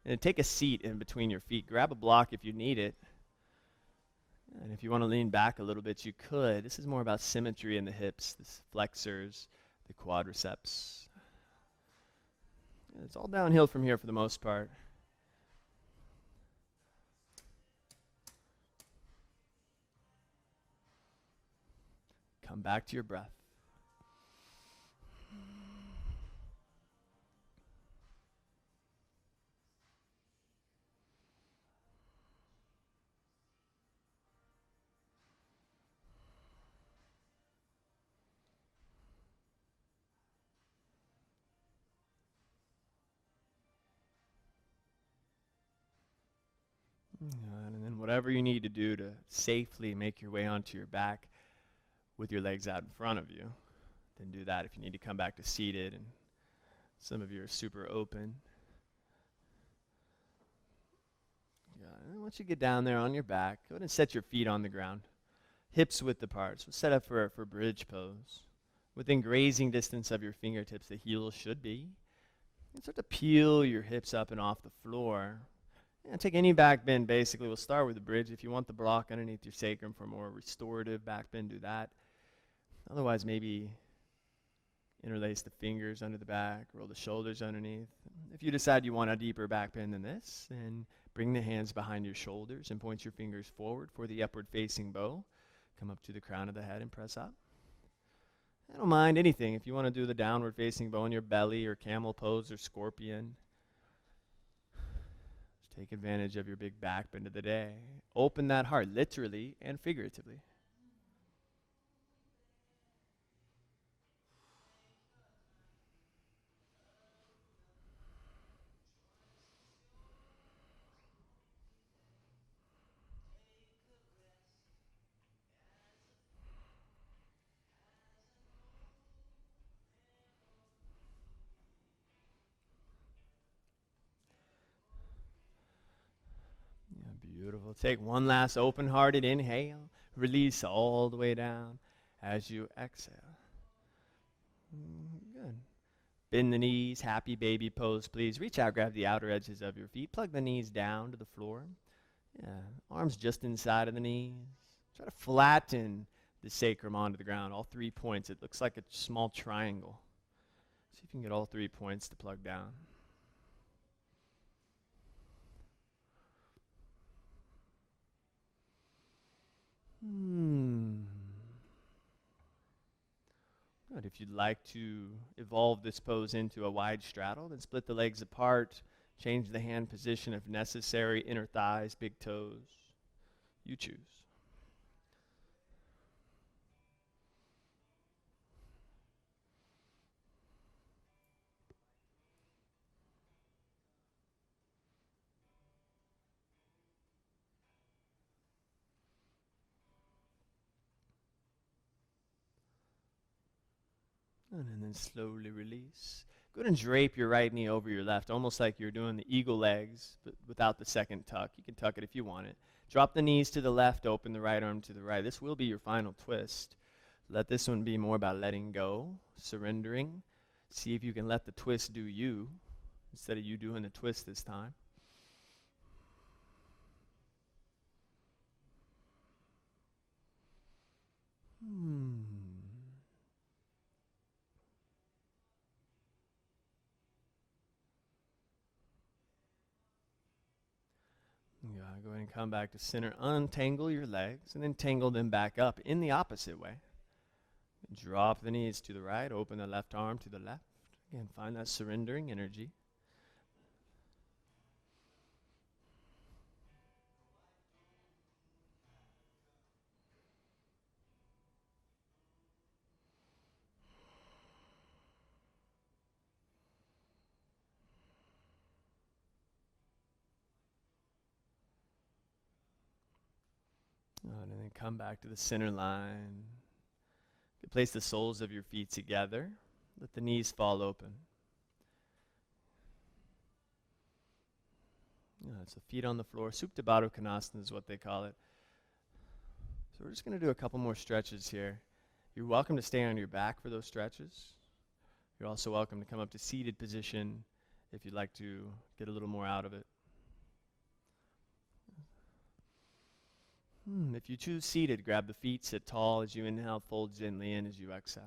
And take a seat in between your feet. Grab a block if you need it. And if you want to lean back a little bit, you could. This is more about symmetry in the hips, the flexors, the quadriceps. It's all downhill from here for the most part. Come back to your breath. And then whatever you need to do to safely make your way onto your back with your legs out in front of you, then do that. If you need to come back to seated and some of you are super open. And once you get down there on your back, go ahead and set your feet on the ground. Hips width apart. So set up for bridge pose. Within grazing distance of your fingertips, the heels should be. And start to peel your hips up and off the floor. And take any back bend, basically. We'll start with the bridge. If you want the block underneath your sacrum for more restorative back bend, do that. Otherwise, maybe interlace the fingers under the back, roll the shoulders underneath. If you decide you want a deeper back bend than this, then bring the hands behind your shoulders and point your fingers forward for the upward facing bow. Come up to the crown of the head and press up. I don't mind anything. If you want to do the downward facing bow in your belly or camel pose or scorpion, just take advantage of your big back bend of the day. Open that heart, literally and figuratively. Beautiful. Take one last open-hearted inhale. Release all the way down as you exhale. Good. Bend the knees. Happy baby pose, please. Reach out, grab the outer edges of your feet. Plug the knees down to the floor. Yeah. Arms just inside of the knees. Try to flatten the sacrum onto the ground. All 3 points. It looks like a small triangle. See if you can get all 3 points to plug down. Good. If you'd like to evolve this pose into a wide straddle, then split the legs apart, change the hand position if necessary, inner thighs, big toes. You choose. And then slowly release. Go ahead and drape your right knee over your left, almost like you're doing the eagle legs, but without the second tuck. You can tuck it if you want it. Drop the knees to the left, open the right arm to the right. This will be your final twist. Let this one be more about letting go, surrendering. See if you can let the twist do you, instead of you doing the twist this time. Go ahead and come back to center. Untangle your legs and then tangle them back up in the opposite way. Drop the knees to the right. Open the left arm to the left. Again, find that surrendering energy. And then come back to the center line. Place the soles of your feet together. Let the knees fall open. It's the feet on the floor. Supta Baddha Konasana is what they call it. So we're just going to do a couple more stretches here. You're welcome to stay on your back for those stretches. You're also welcome to come up to seated position if you'd like to get a little more out of it. If you choose seated, grab the feet, sit tall as you inhale, fold gently in as you exhale.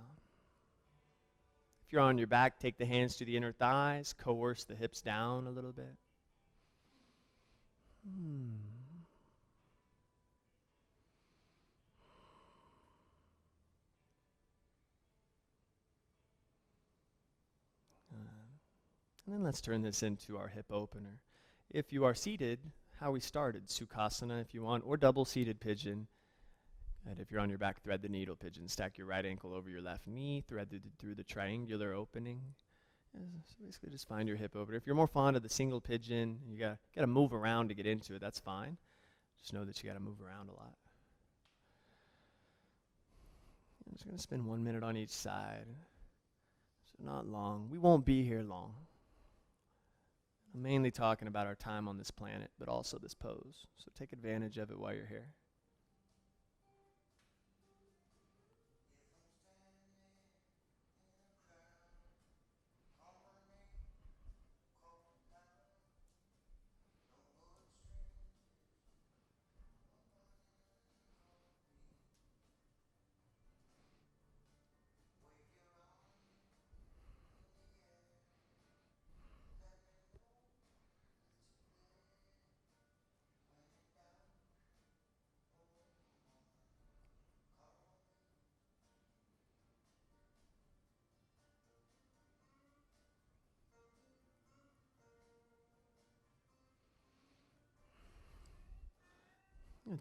If you're on your back, take the hands to the inner thighs, coerce the hips down a little bit. And then let's turn this into our hip opener. If you are seated, how we started, Sukhasana if you want, or double seated pigeon. And if you're on your back, thread the needle pigeon. Stack your right ankle over your left knee, thread through the triangular opening. So basically just find your hip opener. If you're more fond of the single pigeon, you gotta move around to get into it, that's fine. Just know that you gotta move around a lot. I'm just gonna spend 1 minute on each side. So not long. We won't be here long. I'm mainly talking about our time on this planet, but also this pose. So take advantage of it while you're here.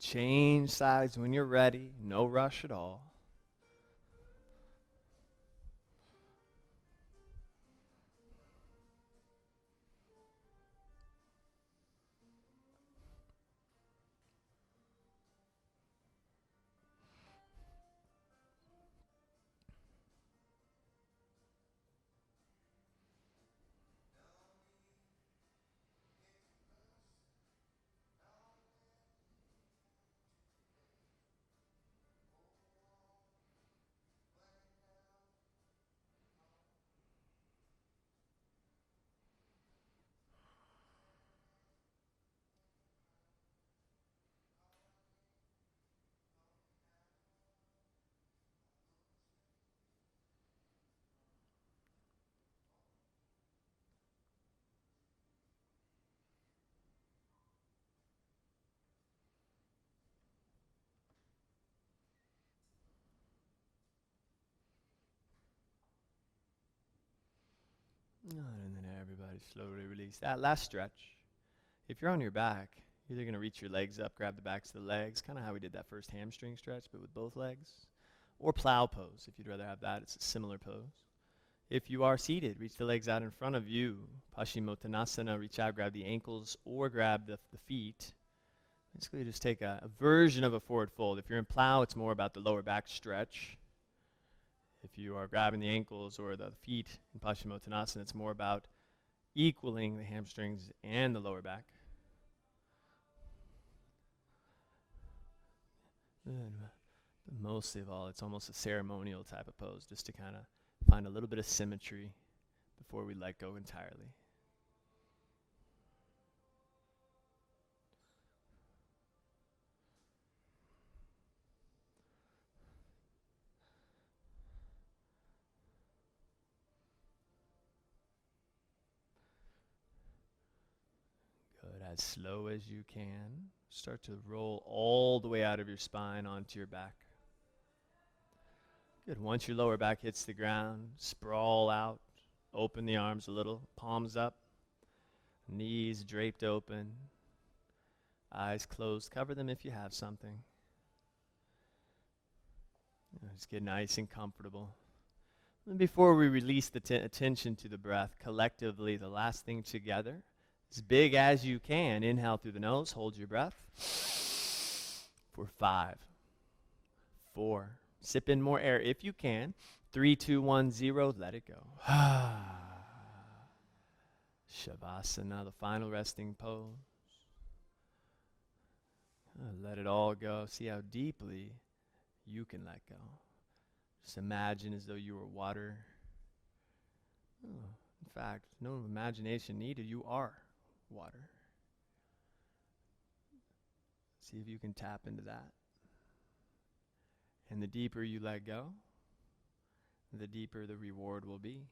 Change sides when you're ready. No rush at all. And then everybody slowly release. That last stretch. If you're on your back, you're either going to reach your legs up, grab the backs of the legs, kind of how we did that first hamstring stretch, but with both legs. Or plow pose, if you'd rather have that. It's a similar pose. If you are seated, reach the legs out in front of you. Paschimottanasana, reach out, grab the ankles, or grab the feet. Basically, just take a version of a forward fold. If you're in plow, it's more about the lower back stretch. If you are grabbing the ankles or the feet in Paschimottanasana, it's more about equaling the hamstrings and the lower back. But mostly of all, it's almost a ceremonial type of pose, just to kind of find a little bit of symmetry before we let go entirely. As slow as you can, start to roll all the way out of your spine onto your back. Good. Once your lower back hits the ground, sprawl out, open the arms a little, palms up, knees draped open, eyes closed. Cover them if you have something. Just get nice and comfortable. And before we release the attention to the breath, collectively, the last thing together, as big as you can, inhale through the nose, hold your breath for 5, 4, sip in more air if you can, 3, 2, 1, 0, let it go. Savasana, the final resting pose. Let it all go. See how deeply you can let go. Just imagine as though you were water. In fact, no imagination needed. You are water. See if you can tap into that. And the deeper you let go, the deeper the reward will be.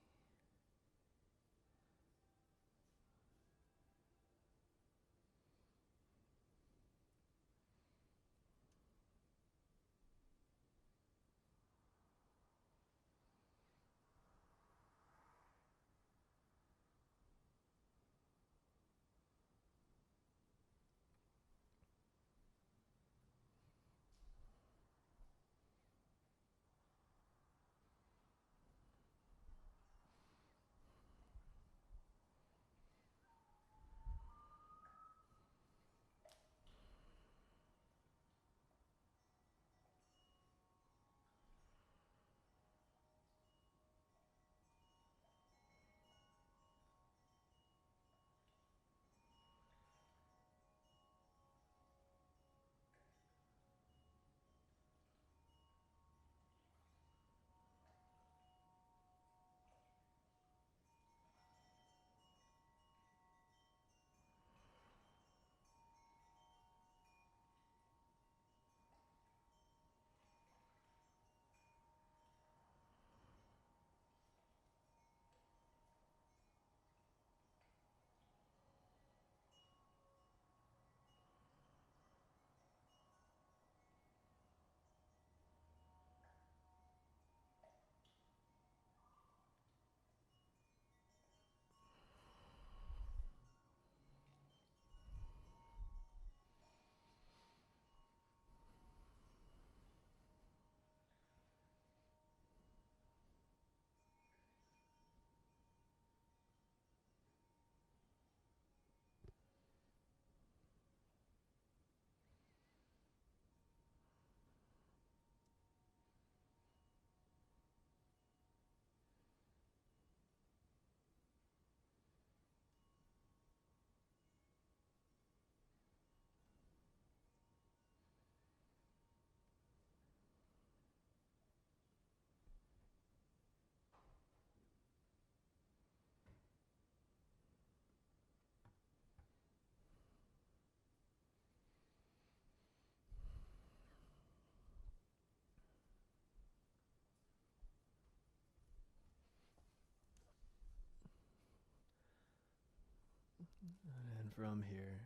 And from here,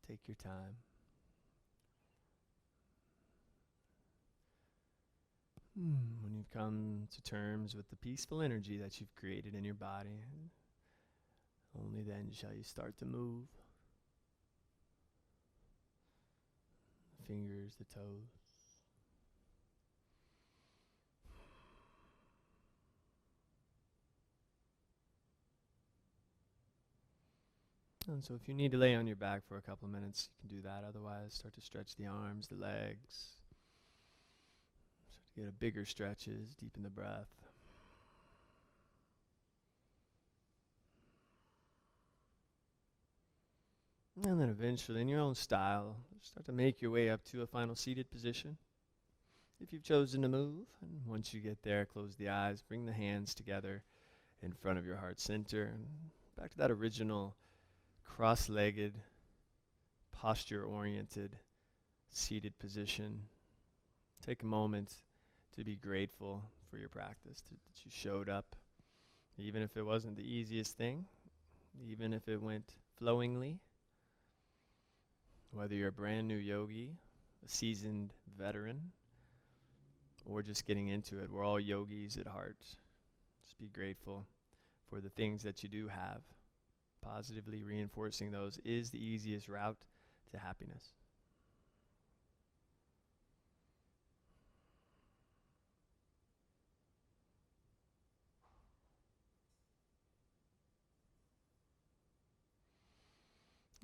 take your time. When you've come to terms with the peaceful energy that you've created in your body, only then shall you start to move. The fingers, the toes. And so if you need to lay on your back for a couple of minutes, you can do that. Otherwise, start to stretch the arms, the legs. Start to get a bigger stretches, deepen the breath. And then eventually, in your own style, start to make your way up to a final seated position. If you've chosen to move, and once you get there, close the eyes, bring the hands together in front of your heart center, and back to that original cross-legged, posture-oriented, seated position. Take a moment to be grateful for your practice, that you showed up, even if it wasn't the easiest thing, even if it went flowingly. Whether you're a brand new yogi, a seasoned veteran, or just getting into it, we're all yogis at heart. Just be grateful for the things that you do have. Positively reinforcing those is the easiest route to happiness.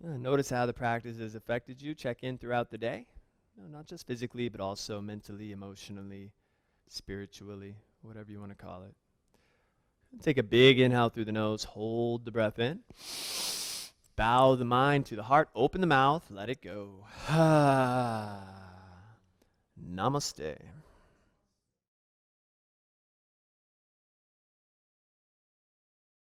Notice how the practice has affected you. Check in throughout the day. No, not just physically, but also mentally, emotionally, spiritually, whatever you want to call it. Take a big inhale through the nose. Hold the breath in. Bow the mind to the heart. Open the mouth. Let it go. Namaste.